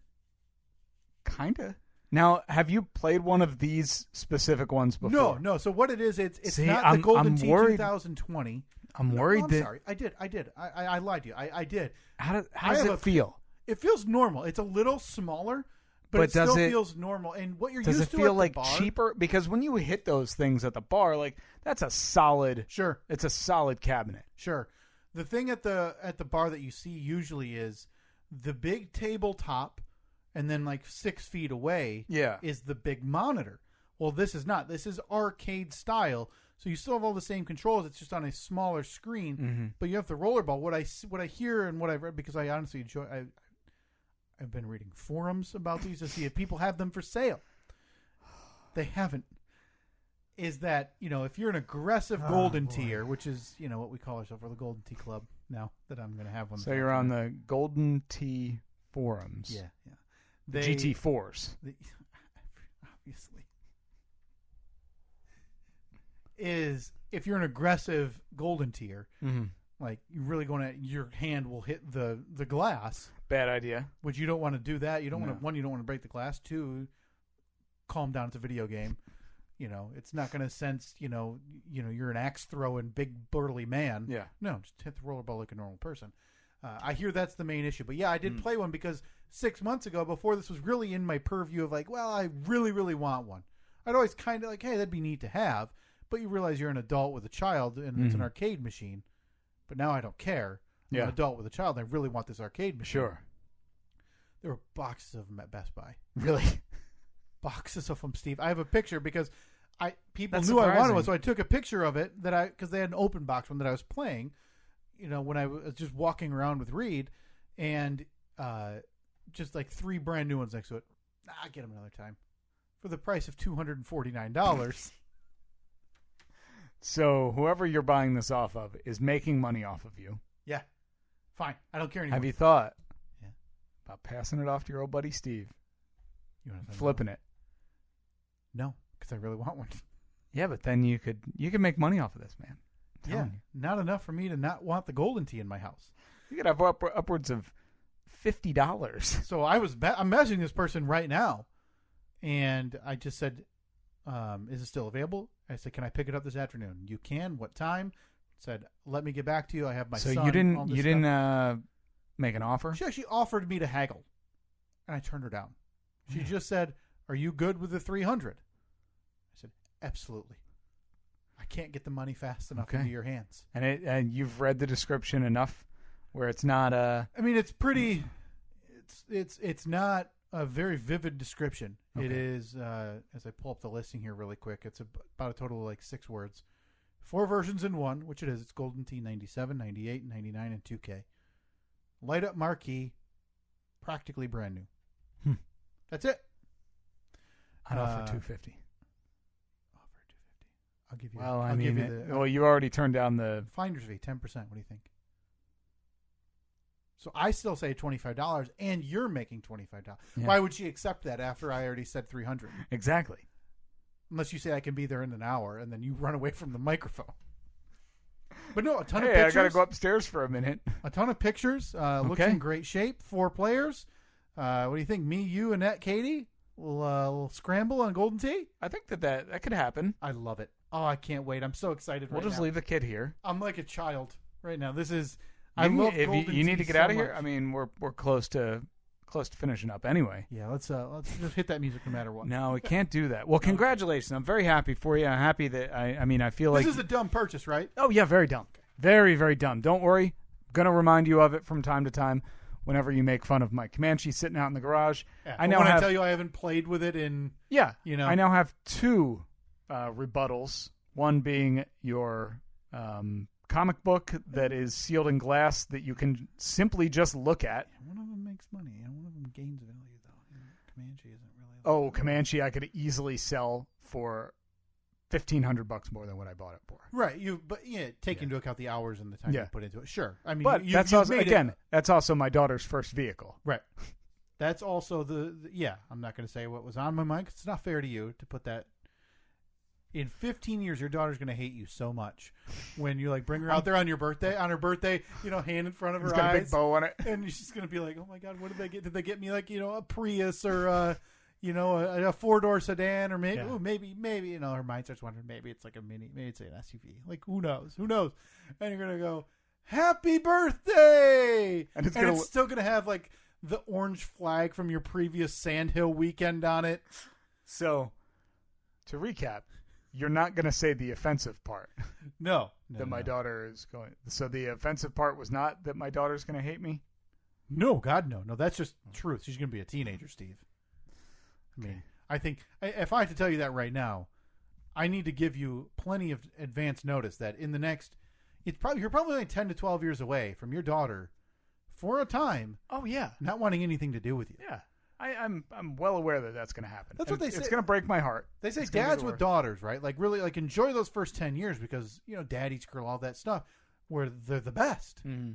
Kind of. Now, have you played one of these specific ones before? No. So what it is, it's not the Golden Tee 2020. I'm worried I'm sorry. I did. I lied to you. I did. How does it feel? It feels normal. It's a little smaller, but it still feels normal. And what you're used to does it feel like cheaper? Because when you hit those things at the bar, that's a solid. Sure. It's a solid cabinet. Sure. The thing at the bar that you see usually is the big tabletop, and then 6 feet away is the big monitor. Well, this is not. This is arcade style. So you still have all the same controls. It's just on a smaller screen, but you have the rollerball. What I hear and what I've read, because I honestly enjoy. I've been reading forums about these to see if people have them for sale. They haven't. Is that if you're an aggressive golden tier, which is what we call ourselves, we're the Golden Tee Club now that I'm going to have one. So you're on the Golden Tee forums. Yeah. The GT4s. Obviously. Is if you're an aggressive golden tier, you really your hand will hit the glass. Bad idea. Which you don't want to do that. You don't want to. One, you don't want to break the glass. Two, calm down. It's a video game. It's not going to sense. You're an axe throwing big burly man. Yeah. No, just hit the rollerball like a normal person. I hear that's the main issue. But yeah, I did play one because 6 months ago, before this was really in my purview of I really, really want one. I'd always kind of hey, that'd be neat to have. But you realize you're an adult with a child, and it's an arcade machine. But now I don't care. I'm an adult with a child, and I really want this arcade machine. Sure. There were boxes of them at Best Buy. Really? Boxes of them, Steve. I have a picture because people That's knew surprising. I wanted one, so I took a picture of it because they had an open box one that I was playing. When I was just walking around with Reed, and just 3 brand new ones next to it. I'll get them another time for the price of $249. So whoever you're buying this off of is making money off of you. Yeah. Fine. I don't care anymore. Have you thought about passing it off to your old buddy Steve? You want to flipping it? No, because I really want one. Yeah, but then you could make money off of this, man. Yeah, not enough for me to not want the golden tee in my house. You could have upwards of $50. So I'm messaging this person right now, and I just said, "Is it still available?" I said, "Can I pick it up this afternoon?" You can. What time? Said, "Let me get back to you. I have my son." So you didn't make an offer? She actually offered me to haggle, and I turned her down. She just said, "Are you good with the 300?" I said, "Absolutely. I can't get the money fast enough into your hands." And you've read the description enough where it's not a... I mean, it's pretty... It's not a very vivid description. Okay. It is, as I pull up the listing here really quick, it's about a total of like 6 words. 4 versions in one, which it is. It's Golden Tee 97, 98, 99, and 2K. Light up marquee, practically brand new. That's it. I'd offer $250. Offer $250. I'll give you. Well, I'll give you the. Well, you already turned down the finder's fee, 10%. What do you think? So I still say $25, and you're making $25. Yeah. Why would she accept that after I already said $300? Exactly. Unless you say I can be there in an hour, and then you run away from the microphone. But no, a ton of pictures. I got to go upstairs for a minute. A ton of pictures. Looks in great shape. 4 players. What do you think? Me, you, Annette, Katie? We'll scramble on Golden Tee? I think that could happen. I love it. Oh, I can't wait. I'm so excited We'll just leave the kid here. I'm like a child right now. This is... I love Golden Tee. You need to get out of here. Much. I mean, we're close to finishing up anyway. Yeah, let's just hit that music no matter what. No, we can't do that. Well, congratulations. I'm very happy for you. I'm happy that I feel like this is a dumb purchase, right? Oh yeah, very dumb. Okay. Very, very dumb. Don't worry. I'm gonna remind you of it from time to time whenever you make fun of my Comanche sitting out in the garage. Yeah, I tell you I haven't played with it in I now have 2 rebuttals. One being your comic book that is sealed in glass that you can simply just look at. Yeah, one of them makes money and one of them gains value, though. Comanche isn't really. Oh, Comanche, I could easily sell for $1,500 more than what I bought it for. Right, take into account the hours and the time you put into it. Sure, I mean, but that's also my daughter's first vehicle. Right. That's also I'm not going to say what was on my mind. 'Cause it's not fair to you to put that. In 15 years, your daughter's going to hate you so much when you bring her out there on her birthday, hand in front of her eyes. Got a big bow on it. And she's going to be like, oh my God, what did they get? Did they get me a Prius or, a 4-door sedan or maybe, her mind starts wondering, maybe it's like a mini, maybe it's an SUV. Who knows? And you're going to go, happy birthday. And it's still going to have the orange flag from your previous Sandhill weekend on it. So to recap, you're not going to say the offensive part. No. My daughter is going. So the offensive part was not that my daughter's going to hate me? No, God, no. No, that's just truth. She's going to be a teenager, Steve. I mean, I think if I had to tell you that right now, I need to give you plenty of advance notice that in the next, you're probably only 10 to 12 years away from your daughter for a time. Oh, yeah. Not wanting anything to do with you. Yeah. I'm well aware that that's going to happen. That's what they say. It's going to break my heart. They say dads with daughters, right? Really, enjoy those first 10 years because, daddy's girl, all that stuff, where they're the best. Mm-hmm.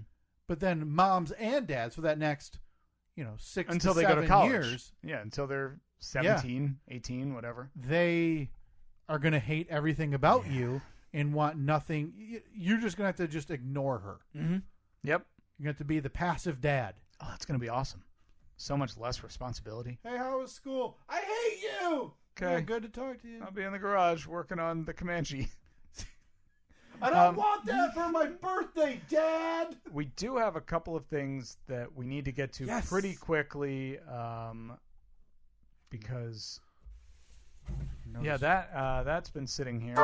But then moms and dads for that next, 6 until to 7 they go to college. years. Yeah, until they're 17, 18, whatever. They are going to hate everything about you and want nothing. You're just going to have to just ignore her. Mm-hmm. Yep. You're going to have to be the passive dad. Oh, that's going to be awesome. So much less responsibility. Hey, how was school? I hate you. Okay. Yeah, good to talk to you. I'll be in the garage working on the Comanche. I don't want that for my birthday, Dad. We do have a couple of things that we need to get to pretty quickly because that's been sitting here.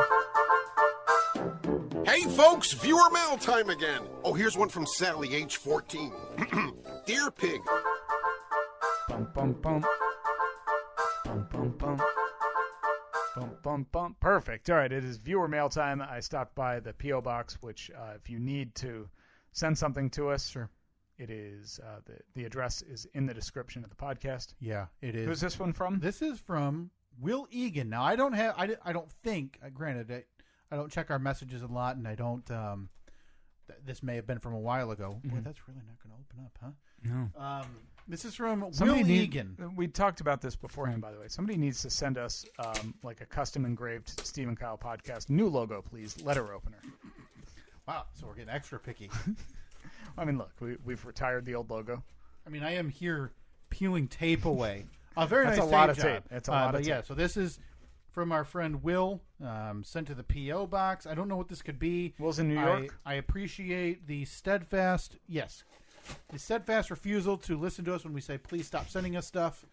Hey folks, viewer mail time again. Oh, here's one from Sally, age 14. Dear Pig. Bum, bum, bum. Bum, bum, bum. Bum, bum, bum. Perfect. All right, it is viewer mail time. I stopped by the P.O. Box, which if you need to send something to us, sure. It is the address is in the description of the podcast. Yeah, it is. Who's this one from? This is from Will Egan. Now, I don't think, granted, I don't check our messages a lot, and I don't. This may have been from a while ago. Mm-hmm. Boy, that's really not going to open up, huh? No. This is from Will Egan. We talked about this beforehand, by the way. Somebody needs to send us a custom engraved Steve and Kyle podcast new logo, please. Letter opener. Wow, so we're getting extra picky. I mean, look, we've retired the old logo. I mean, I am here peeling tape away. Very nice. That's a lot of tape. It's a lot of tape. Yeah, so this is from our friend Will, sent to the P.O. Box. I don't know what this could be. Will's in New York. I appreciate the steadfast, yes, the steadfast refusal to listen to us when we say, please stop sending us stuff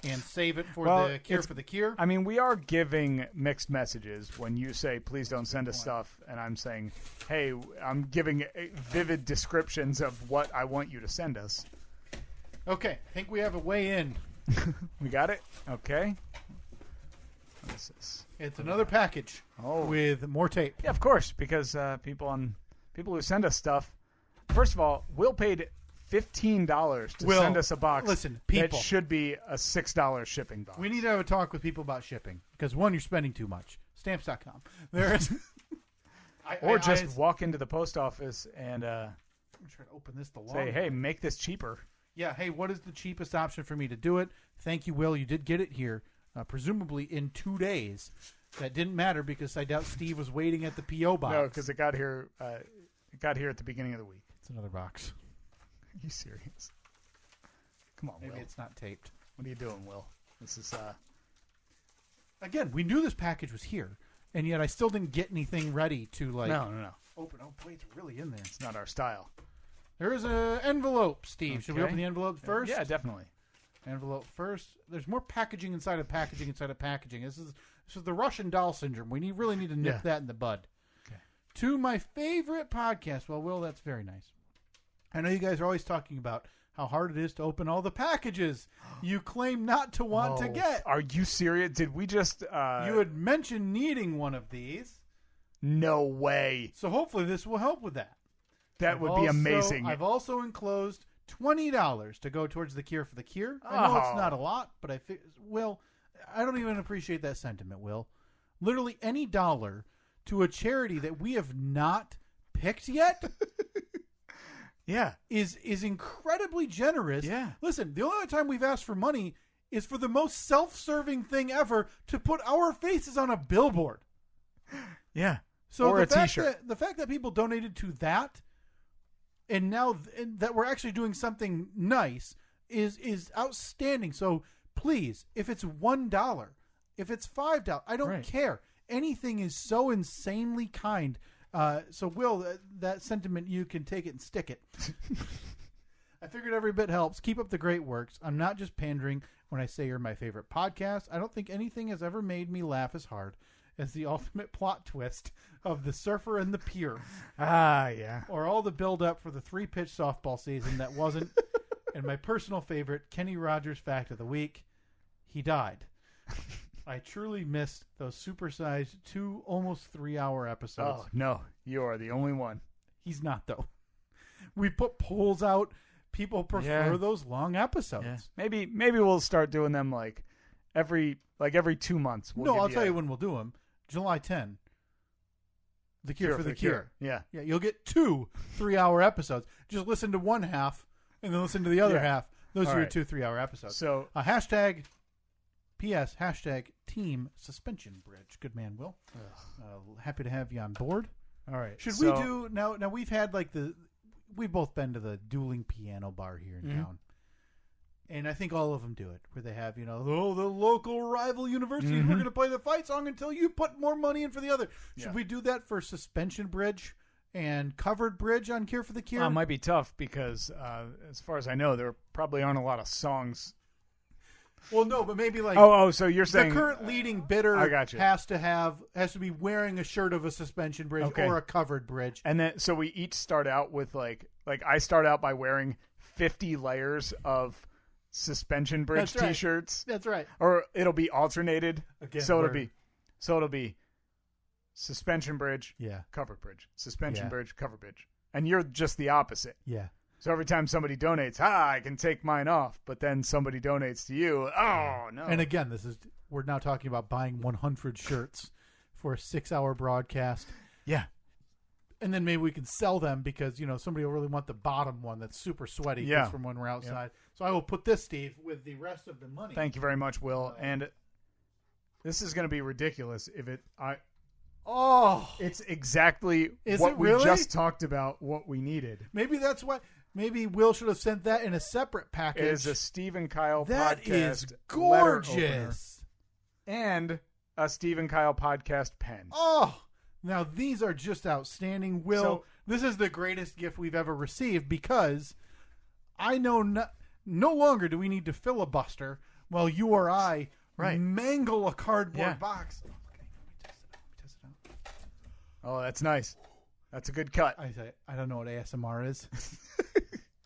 and save it for the Cure for the Cure. I mean, we are giving mixed messages when you say, please don't send us stuff, and I'm saying, hey, I'm giving vivid descriptions of what I want you to send us. Okay, I think we have a way in. We got it? Okay. What is this? It's another package with more tape. Yeah, of course, because people who send us stuff, first of all, Will paid $15 to send us a box. Listen, people, that should be a $6 shipping box. We need to have a talk with people about shipping because one, you're spending too much. Stamps.com. There is, walk into the post office and I'm trying to open this the say, hey, make this cheaper. Yeah, hey, what is the cheapest option for me to do it? Thank you, Will. You did get it here, presumably in 2 days. That didn't matter because I doubt Steve was waiting at the P.O. box. No, because it got here. It got here at the beginning of the week. It's another box. Are you serious? Come on, Maybe Will. it's not taped. What are you doing, Will? This is Again, we knew this package was here, and yet I still didn't get anything ready to No. open. Oh, boy, it's really in there. It's not our style. There is an envelope, Steve. Okay. Should we open the envelope first? Yeah, definitely. Envelope first. There's more packaging inside of packaging inside of packaging. This is the Russian doll syndrome. We really need to nip that in the bud. Okay. To my favorite podcast. Well, Will, that's very nice. I know you guys are always talking about how hard it is to open all the packages you claim not to want to get. Are you serious? Did we just... You had mentioned needing one of these. No way. So hopefully this will help with that. That would be amazing. I've also enclosed $20 to go towards the Cure for the Cure. I know it's not a lot, but Will, I don't even appreciate that sentiment, Will. Literally any dollar to a charity that we have not picked yet yeah, is incredibly generous. Yeah. Listen, the only other time we've asked for money is for the most self-serving thing ever, to put our faces on a billboard. Yeah. So or the a fact T-shirt. the fact that people donated to that, and now that we're actually doing something nice, is outstanding. So please, if it's $1, if it's $5, I don't care. Anything is so insanely kind. So Will, that sentiment, you can take it and stick it. I figured every bit helps. Keep up the great works. I'm not just pandering when I say you're my favorite podcast. I don't think anything has ever made me laugh as hard as the ultimate plot twist of The Surfer and the Pier. Ah, yeah. Or all the build-up for the 3-pitch softball season that wasn't. And my personal favorite, Kenny Rogers fact of the week, he died. I truly missed those supersized 2 almost 3-hour episodes. Oh, no. You are the only one. He's not, though. We put polls out. People prefer those long episodes. Yeah. Maybe we'll start doing them every 2 months. I'll tell you when we'll do them. July 10. The Cure for the Cure. Yeah. Yeah, you'll get 2 3-hour episodes. Just listen to one half and then listen to the other half. Those are your 2 3-hour episodes. So hashtag PS, hashtag Team Suspension Bridge. Good man, Will. Happy to have you on board. All right. Should we do now we've had we've both been to the dueling piano bar here in town. And I think all of them do it, where they have, the local rival universities. We're going to play the fight song until you put more money in for the other. Should we do that for Suspension Bridge and Covered Bridge on Cure for the Cure? It might be tough because, as far as I know, there probably aren't a lot of songs. Well, no, but maybe so you're saying the current leading bidder I got you. has to be wearing a shirt of a Suspension Bridge or a Covered Bridge. And then, so we each start out with like I start out by wearing 50 layers of Suspension Bridge T-shirts. That's right. Or it'll be alternated. Again, so it'll be Suspension Bridge, Covered Bridge, Suspension Bridge, Covered Bridge, and you're just the opposite. Yeah. So every time somebody donates, I can take mine off. But then somebody donates to you. Oh no! And again, we're now talking about buying 100 shirts for a 6-hour broadcast. Yeah. And then maybe we can sell them because, somebody will really want the bottom one that's super sweaty from when we're outside. Yep. So I will put this, Steve, with the rest of the money. Thank you very much, Will. And this is going to be ridiculous if it... It's exactly what we just talked about, what we needed. Maybe that's why... Maybe Will should have sent that in a separate package. It is a Steve and Kyle podcast. That is gorgeous. And a Steve and Kyle podcast pen. Oh, now these are just outstanding. Will, this is the greatest gift we've ever received because I know no longer do we need to filibuster while you or I mangle a cardboard box. Okay, let me test it out. Oh, that's nice. That's a good cut. I don't know what ASMR is.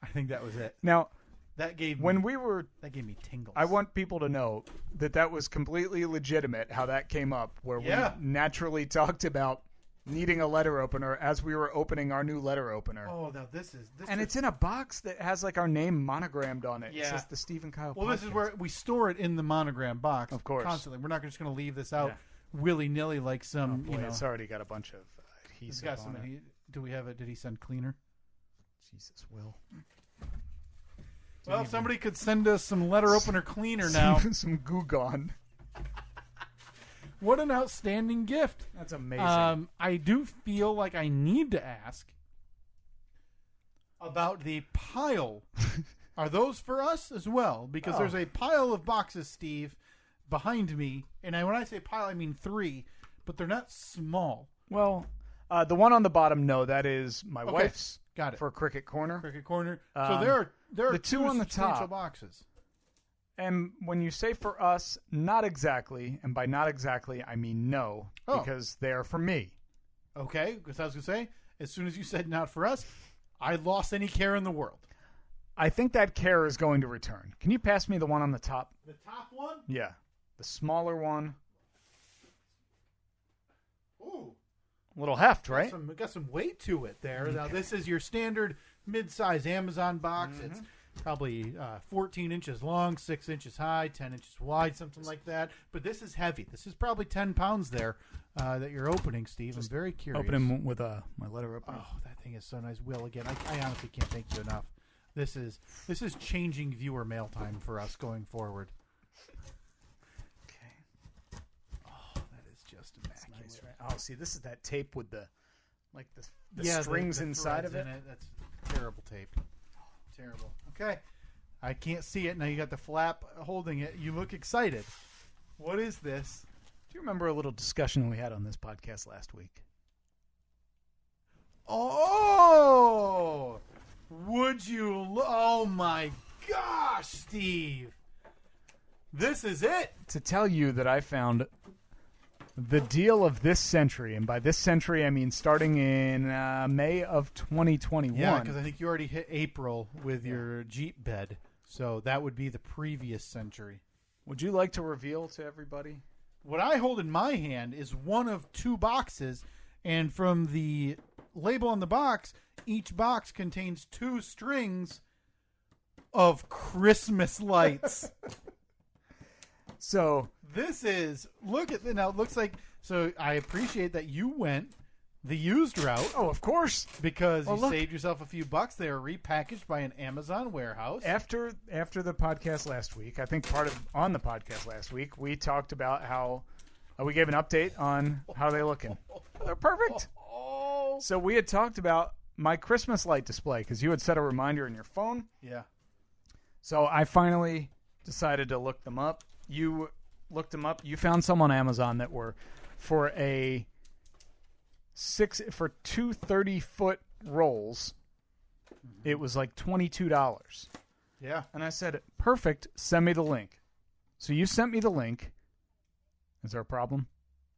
I think that was it. Now, that gave me tingles. I want people to know that was completely legitimate how that came up, where we naturally talked about needing a letter opener as we were opening our new letter opener. Oh, now this is it's in a box that has like our name monogrammed on it. Yeah. It says the Steve and Kyle. Well, Podcast. this is where we store it in the monogram box, of course, constantly. We're not just going to leave this out willy nilly like some. Oh, boy, it's already got a bunch of adhesive on it. Do we have it? Did he send cleaner? Jesus, Will. Well, if somebody could send us some letter opener cleaner now. Some Goo Gone. What an outstanding gift. That's amazing. I do feel like I need to ask about the pile. Are those for us as well? Because there's a pile of boxes, Steve, behind me. And when I say pile, I mean 3, but they're not small. Well, the one on the bottom, no, that is my wife's. Got it. For Cricket Corner. Cricket Corner. So there are the two on the top boxes. And when you say for us, not exactly, and by not exactly, I mean no, because they are for me. Okay, because I was going to say, as soon as you said not for us, I lost any care in the world. I think that care is going to return. Can you pass me the one on the top? The top one? Yeah. The smaller one. Ooh. A little heft, right? Got some weight to it there. Okay. Now, this is your standard mid-size Amazon box. Mm-hmm. It's probably 14 inches long, 6 inches high, 10 inches wide, something like that. But this is heavy. This is probably 10 pounds there that you're opening, Steve. I'm very curious. Open him with my letter opener. Oh, that thing is so nice. Will, again, I honestly can't thank you enough. This is changing viewer mail time for us going forward. Okay. Oh, that is just immaculate. Nice, right? Oh, see, this is that tape with the strings the inside of it. That's terrible tape. Terrible. Okay. I can't see it. Now you got the flap holding it. You look excited. What is this? Do you remember a little discussion we had on this podcast last week? Oh! Would you... Oh, my gosh, Steve. This is it. To tell you that I found the deal of this century, and by this century I mean starting in May of 2021. Yeah, because I think you already hit April with your Jeep bed, so that would be the previous century. Would you like to reveal to everybody? What I hold in my hand is one of 2 boxes, and from the label on the box, each box contains 2 strings of Christmas lights. So this is, look at, now it looks like, so I appreciate that you went the used route. Oh, of course. Because you saved yourself a few bucks. They were repackaged by an Amazon warehouse. After the podcast last week, I think on the podcast last week, we talked about how we gave an update on how they're looking. They're perfect. So we had talked about my Christmas light display because you had set a reminder in your phone. Yeah. So I finally decided to look them up. You looked them up. You found some on Amazon that were for 2 30-foot rolls. Mm-hmm. It was like $22. Yeah. And I said, perfect, send me the link. So you sent me the link. Is there a problem?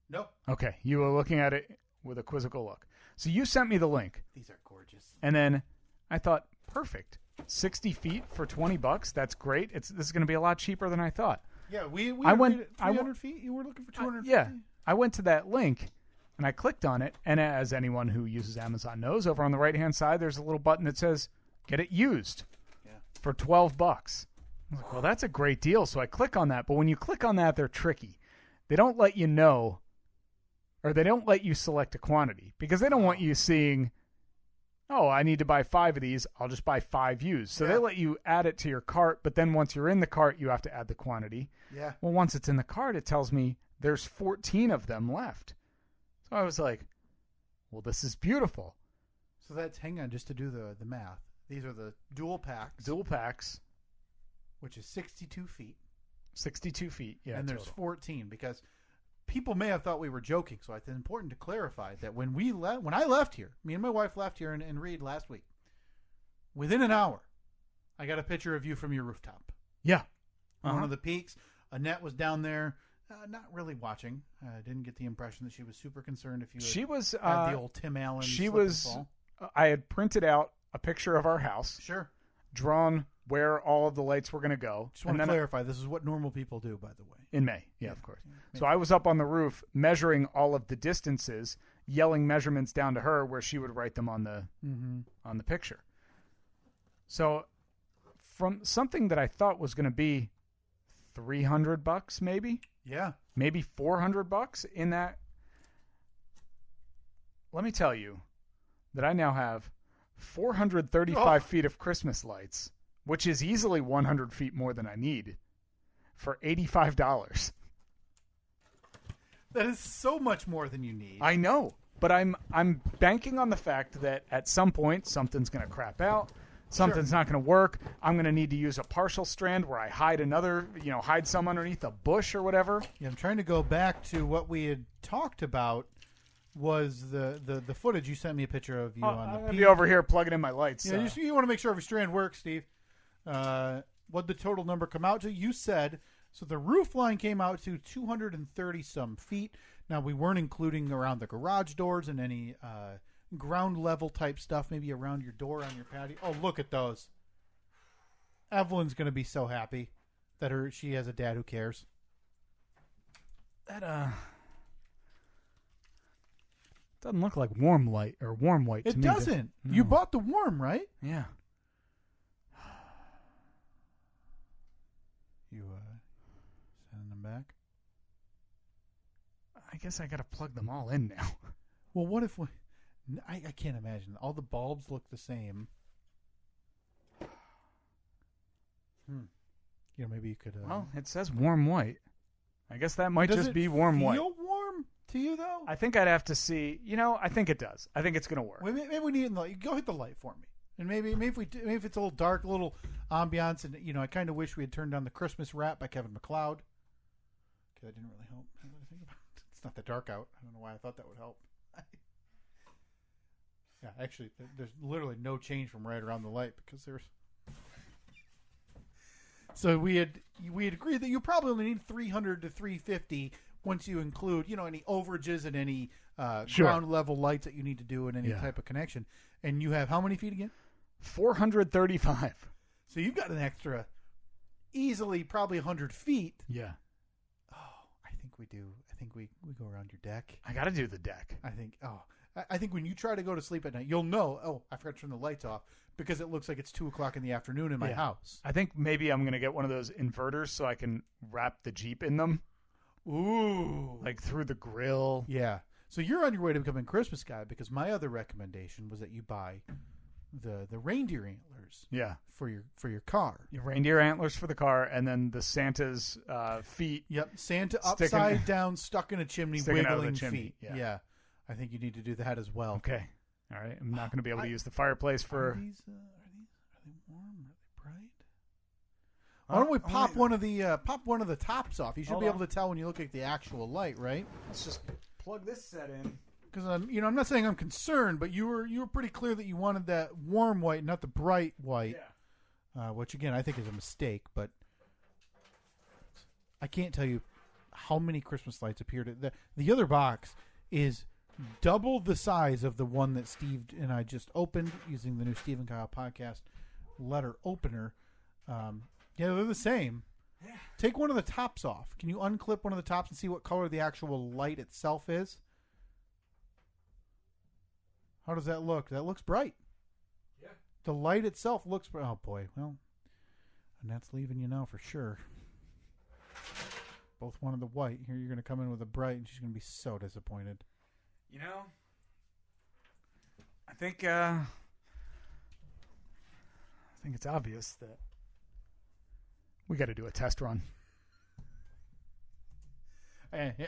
No. Okay. You were looking at it with a quizzical look. So you sent me the link. These are gorgeous. And then I thought, perfect. 60 feet for $20. That's great. This is going to be a lot cheaper than I thought. Yeah, we went 300 feet. You were looking for 200 feet. Yeah. I went to that link and I clicked on it. And as anyone who uses Amazon knows, over on the right-hand side, there's a little button that says, get it used for $12. I was like, well, that's a great deal. So I click on that. But when you click on that, they're tricky. They don't let you know, or they don't let you select a quantity because they don't want you seeing, oh, I need to buy 5 of these. I'll just buy 5 used. So they let you add it to your cart, but then once you're in the cart, you have to add the quantity. Yeah. Well, once it's in the cart, it tells me there's 14 of them left. So I was like, well, this is beautiful. So that's, hang on, just to do the math. These are the dual packs. Dual packs. Which is 62 feet. 62 feet, yeah. And there's 14 because people may have thought we were joking, so it's important to clarify that when I left here, me and my wife left here and Reed last week, within an hour, I got a picture of you from your rooftop. Yeah. One of the peaks. Annette was down there, not really watching. Didn't get the impression that she was super concerned if you had the old Tim Allen. She slip and was. fall. I had printed out a picture of our house. Sure. Drawn where all of the lights were going to go. Just want to clarify, this is what normal people do, by the way. In May, yeah, of course. So I was up on the roof measuring all of the distances, yelling measurements down to her where she would write them on the picture. So from something that I thought was going to be $300 maybe, maybe $400 in that. Let me tell you that I now have 435 feet of Christmas lights, which is easily 100 feet more than I need, for $85. That is so much more than you need. I know, but I'm banking on the fact that at some point something's going to crap out. Something's not going to work. I'm going to need to use a partial strand where I hide hide some underneath a bush or whatever. Yeah, I'm trying to go back to what we had talked about. Was the footage you sent me a picture of you on the I'm going to be over here plugging in my lights. Yeah, you want to make sure every strand works, Steve. What'd the total number come out to? You said, so the roof line came out to 230-some feet. Now, we weren't including around the garage doors and any ground level type stuff, maybe around your door on your patio. Oh, look at those. Evelyn's going to be so happy that she has a dad who cares. That, doesn't look like warm white to me. It doesn't. No. You bought the warm, right? Yeah. You sending them back? I guess I got to plug them all in now. Well, what if I can't imagine. All the bulbs look the same. Maybe you could... well, it says warm white. I guess that might just be warm white. Does it feel warm to you, though? I think I'd have to see. I think it does. I think it's going to work. Maybe we need go hit the light for me. And maybe if it's a little dark, a little ambiance, and I kind of wish we had turned down the Christmas Wrap by Kevin MacLeod. Okay, that didn't really help. Now that I think about it, it's not that dark out. I don't know why I thought that would help. Yeah, actually, there's literally no change from right around the light because there's. So we had agreed that you probably only need 300 to 350 once you include any overages and any ground level lights that you need to do and any type of connection. And you have how many feet again? 435. So you've got an extra, easily probably 100 feet. Yeah. Oh, I think we do. I think we go around your deck. I got to do the deck. I think when you try to go to sleep at night, you'll know, I forgot to turn the lights off because it looks like it's 2 o'clock in the afternoon in my house. I think maybe I'm going to get one of those inverters so I can wrap the Jeep in them. Ooh. Like through the grill. Yeah. So you're on your way to becoming a Christmas guy because my other recommendation was that you buy the reindeer antlers. Yeah. For your car. Your reindeer antlers for the car, and then the Santa's feet. Yep. Santa upside down, stuck in a chimney, wiggling feet. Yeah. I think you need to do that as well. Okay. All right. I'm not going to be able to use the fireplace for. Are they warm? Are they bright? Why don't we pop one of the tops off? You should be able to tell when you look at the actual light, right? Let's just plug this set in. Because I'm not saying I'm concerned, but you were pretty clear that you wanted that warm white, not the bright white. Yeah. Which again I think is a mistake, but I can't tell you how many Christmas lights appeared. The other box is double the size of the one that Steve and I just opened using the new Steve and Kyle podcast letter opener. Yeah, they're the same. Yeah. Take one of the tops off. Can you unclip one of the tops and see what color the actual light itself is? How does that look? That looks bright. Yeah. The light itself looks bright. Oh, boy. Well, and that's leaving you now for sure. Both wanted the white. Here you're going to come in with a bright, and she's going to be so disappointed. I think it's obvious that we got to do a test run.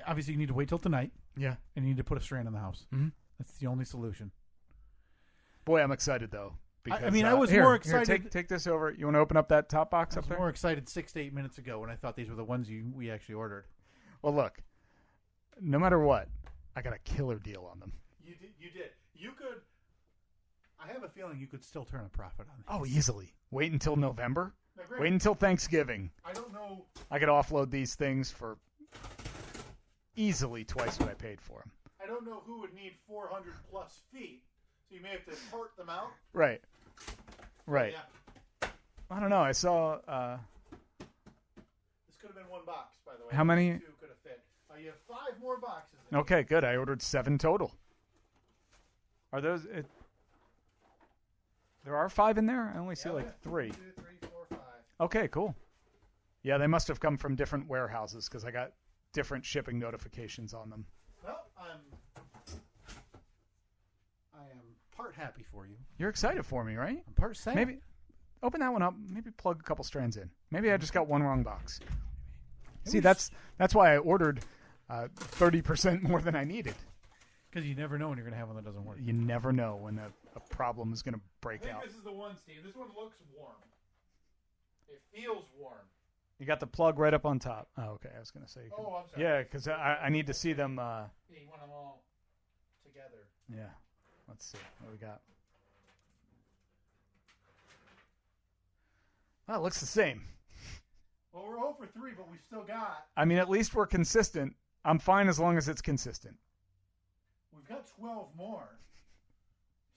Obviously, you need to wait till tonight. Yeah. And you need to put a strand in the house. Mm-hmm. That's the only solution. Boy, I'm excited, though. Because, I was more excited. Here, take this over. You want to open up that top box up there? I was more excited 6 to 8 minutes ago when I thought these were the ones we actually ordered. Well, look, no matter what, I got a killer deal on them. You did. You could. I have a feeling you could still turn a profit on these. Oh, easily. Wait until November. Great. Wait until Thanksgiving. I don't know. I could offload these things for easily twice what I paid for them. I don't know who would need 400 plus feet, so you may have to part them out. Right. Yeah. I don't know. I saw. This could have been one box, by the way. How many? Two could have fit. You have 5 more boxes. Okay, good. I ordered 7 total. Are those? There are 5 in there. I only see like 3. 1, 2, 3, 4, 5. Okay, cool. Yeah, they must have come from different warehouses because I got different shipping notifications on them. Well, I am part happy for you. You're excited for me, right? I'm part sad. Maybe open that one up. Maybe plug a couple strands in. Maybe I just got one wrong box. See, that's why I ordered 30% more than I needed. Because you never know when you're going to have one that doesn't work. You never know when a problem is going to break out. This is the one, Steve. This one looks warm. It feels warm. You got the plug right up on top. Oh, okay. I was going to say. I'm sorry. Yeah, because I need to see them. You want them all together. Yeah. Let's see what we got. Well, it looks the same. Well, we're 0 for 3, but we still got. I mean, at least we're consistent. I'm fine as long as it's consistent. We've got 12 more.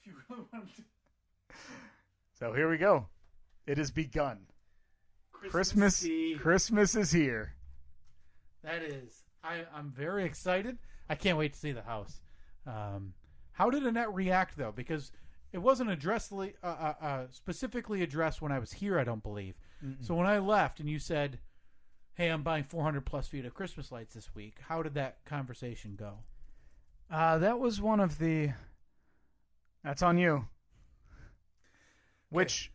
If you really want to. So here we go. It has begun. Christmas is here. That is. I'm very excited. I can't wait to see the house. How did Annette react, though? Because it wasn't specifically addressed when I was here, I don't believe. Mm-mm. So when I left and you said, hey, I'm buying 400 plus feet of Christmas lights this week, how did that conversation go? That was one of the... That's on you. Which...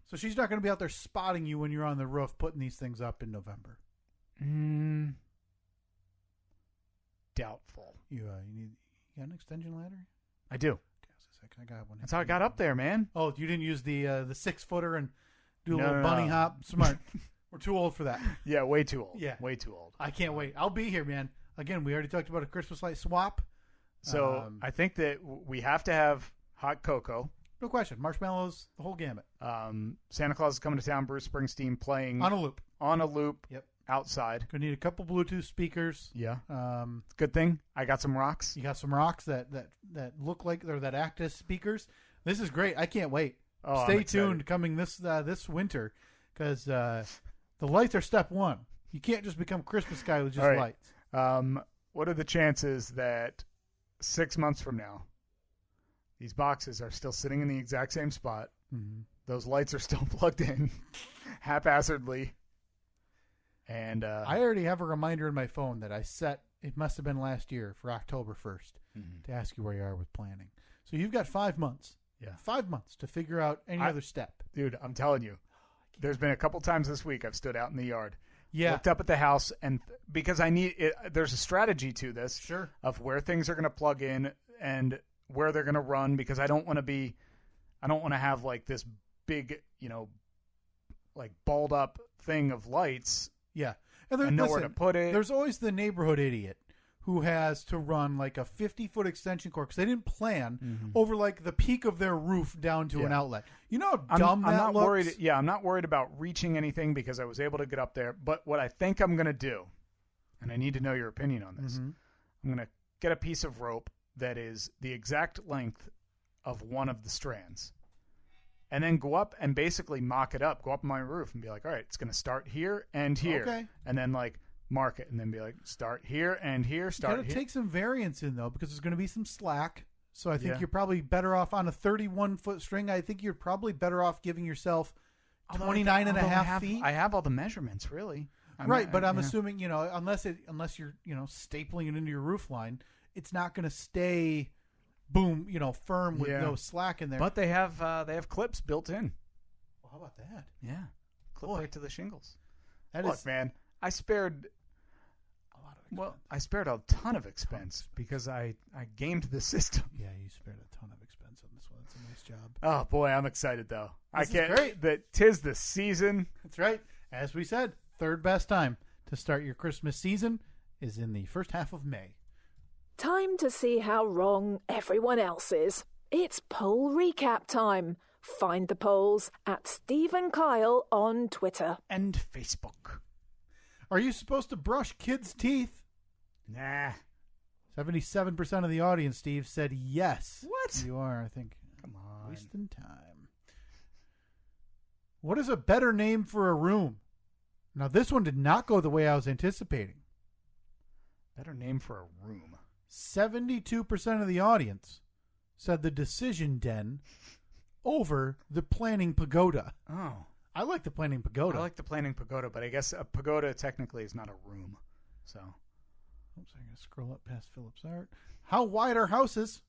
So she's not going to be out there spotting you when you're on the roof putting these things up in November? Doubtful. You got an extension ladder? I do. Okay, I got one. That's how I got up there, man. Oh, you didn't use the 6-footer and do a little bunny hop? Smart. We're too old for that. Yeah, way too old. Yeah. Way too old. I can't wait. I'll be here, man. Again, we already talked about a Christmas light swap. So I think that we have to have hot cocoa. No question. Marshmallows, the whole gamut. Santa Claus is coming to town. Bruce Springsteen playing on a loop. Yep. Outside. Gonna need a couple Bluetooth speakers. Yeah. Good thing I got some rocks. You got some rocks that look like or that act as speakers. This is great. I can't wait. Oh, Stay tuned. Coming this winter, because the lights are step one. You can't just become a Christmas guy with just lights. What are the chances that 6 months from now, these boxes are still sitting in the exact same spot? Mm-hmm. Those lights are still plugged in haphazardly. And I already have a reminder in my phone that I set, it must have been last year, for October 1st to ask you where you are with planning. So you've got 5 months. Yeah. 5 months to figure out any other step. Dude, I'm telling you, there's been a couple times this week I've stood out in the yard. Yeah. Looked up at the house, and because I need it, there's a strategy to this. Sure. Of where things are going to plug in and where they're going to run, because I don't want to have like this big, like balled up thing of lights. Yeah. And nowhere to put it. There's always the neighborhood idiot who has to run like a 50-foot extension cord because they didn't plan over like the peak of their roof down to an outlet. You know how dumb that looks? Worried. Yeah, I'm not worried about reaching anything because I was able to get up there. But what I think I'm going to do, and I need to know your opinion on this, I'm going to get a piece of rope that is the exact length of one of the strands. And then go up and basically mock it up. Go up on my roof and be like, all right, it's going to start here and here. Okay. And then like mark it and then be like, start here and here, start here. Take some variance in, though, because there's going to be some slack. So I think you're probably better off on a 31-foot string. I think you're probably better off giving yourself 29 and a half feet. I have all the measurements, really. I'm assuming, unless you're, stapling it into your roof line, it's not going to stay boom, firm with no slack in there. But they have clips built in. Well, how about that? Yeah. Clip right to the shingles. Look, man, I spared a lot of expense. Well, I spared a ton of expense because I gamed the system. Yeah, you spared a ton of expense on this one. That's a nice job. Oh boy, I'm excited though. This is great. That 'tis the season. That's right. As we said, third best time to start your Christmas season is in the first half of May. Time to see how wrong everyone else is. it's poll recap time. Find the polls at Steve and Kyle on Twitter. And Facebook. Are you supposed to brush kids' teeth? Nah. 77% of the audience, Steve, said yes. What? You are, I think. Come on. Wasting time. What is a better name for a room? Now, this one did not go the way I was anticipating. Better name for a room. 72% of the audience said the Decision Den over the Planning Pagoda. Oh. I like the Planning Pagoda. I like the Planning Pagoda, but I guess a pagoda technically is not a room. So, oops, I'm going to scroll up past Philip's art. How wide are houses?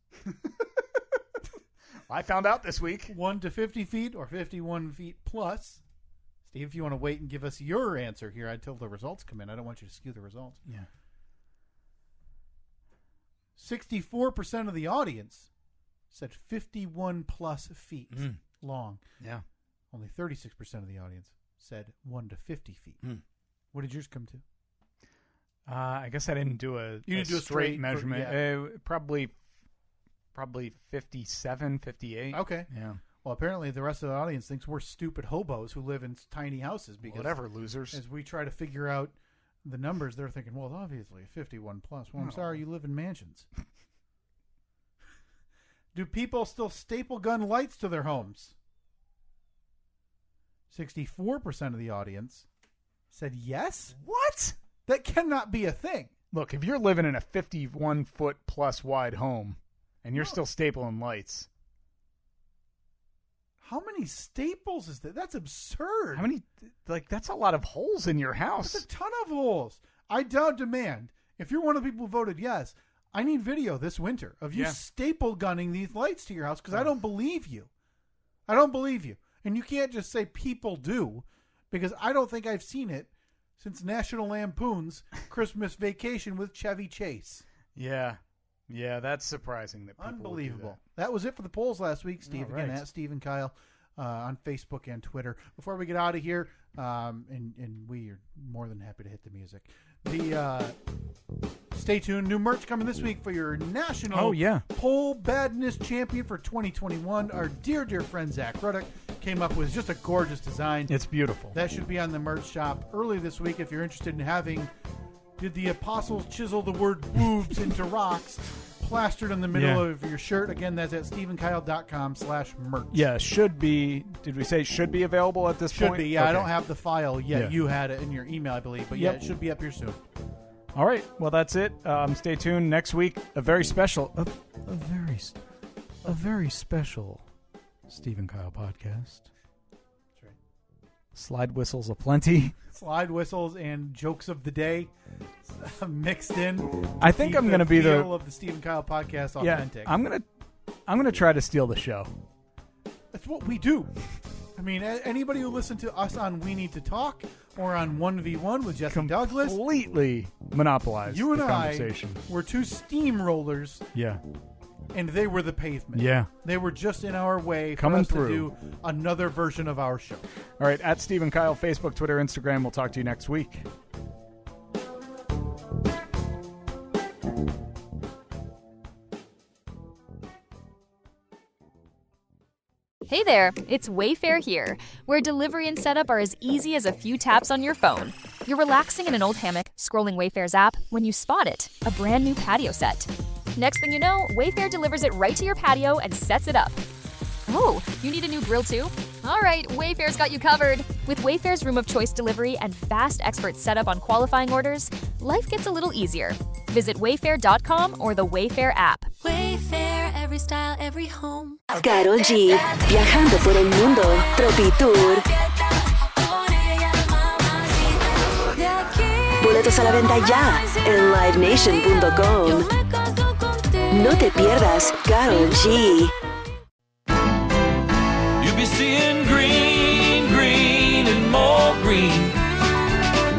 I found out this week. 1 to 50 feet or 51 feet plus. Steve, if you want to wait and give us your answer here until the results come in. I don't want you to skew the results. Yeah. 64% of the audience said 51 plus feet long. Yeah. Only 36% of the audience said 1 to 50 feet. What did yours come to? I guess I didn't do a straight measurement. Probably 57, 58. Okay. Yeah. Well, apparently the rest of the audience thinks we're stupid hobos who live in tiny houses. Because whatever, losers. As we try to figure out the numbers, they're thinking, well, obviously 51 plus. Well, I'm sorry you live in mansions. Do people still staple gun lights to their homes? 64% of the audience said yes. What? That cannot be a thing. Look, if you're living in a 51-foot plus wide home and you're still stapling lights. How many staples is that? That's absurd. How many? Like, that's a lot of holes in your house. That's a ton of holes. I demand, if you're one of the people who voted yes, I need video this winter of you staple gunning these lights to your house because I don't believe you. I don't believe you. And you can't just say people do because I don't think I've seen it since National Lampoon's Christmas Vacation with Chevy Chase. Yeah. Yeah, that's surprising that people Unbelievable. would do that. That was it for the polls last week, Steve. All Again, right. at Steve and Kyle on Facebook and Twitter. Before we get out of here, and we are more than happy to hit the music. Stay tuned. New merch coming this week for your national poll badness champion for 2021. Our dear, dear friend Zach Ruddock came up with just a gorgeous design. It's beautiful. That should be on the merch shop early this week if you're interested in having... Did the apostles chisel the word boobs into rocks plastered in the middle of your shirt? Again, that's at stephenkyle.com/merch. Yeah, should be. Did we say should be available at this point? Should be, yeah. Okay. I don't have the file yet. Yeah. You had it in your email, I believe. But yeah, it should be up here soon. All right. Well, that's it. Stay tuned. Next week, a very special, a very special Steve and Kyle podcast. That's right. Slide whistles aplenty. Slide whistles and jokes of the day mixed in. I think I'm going to be the feel of the Steve and Kyle podcast authentic. Yeah, I'm gonna try to steal the show. That's what we do. I mean, anybody who listened to us on We Need to Talk or on 1v1 with Jesse Douglas completely monopolized you and the conversation. I were two steamrollers. Yeah. And they were the pavement. Yeah. They were just in our way Coming for us through. to do another version of our show. All right, at Steve and Kyle, Facebook, Twitter, Instagram. We'll talk to you next week. Hey there, it's Wayfair here, where delivery and setup are as easy as a few taps on your phone. You're relaxing in an old hammock, scrolling Wayfair's app, when you spot it, a brand new patio set. Next thing you know, Wayfair delivers it right to your patio and sets it up. Oh, you need a new grill too? All right, Wayfair's got you covered. With Wayfair's Room of Choice delivery and fast expert setup on qualifying orders, life gets a little easier. Visit wayfair.com or the Wayfair app. Wayfair, every style, every home. Karol G, viajando por el mundo, Tropitour. Boletos a la venta ya en livenation.com. No te pierdas Karol G. You'll be seeing green, green, and more green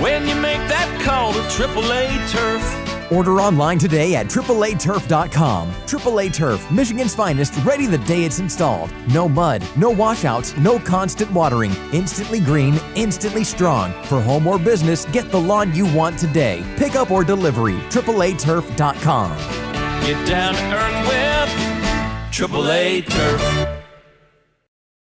when you make that call to AAA Turf. Order online today at AAAturf.com. AAA Turf, Michigan's finest, ready the day it's installed. No mud, no washouts, no constant watering. Instantly green, instantly strong. For home or business, get the lawn you want today. Pick up or delivery, AAAturf.com. Get down to earth with AAA Turf.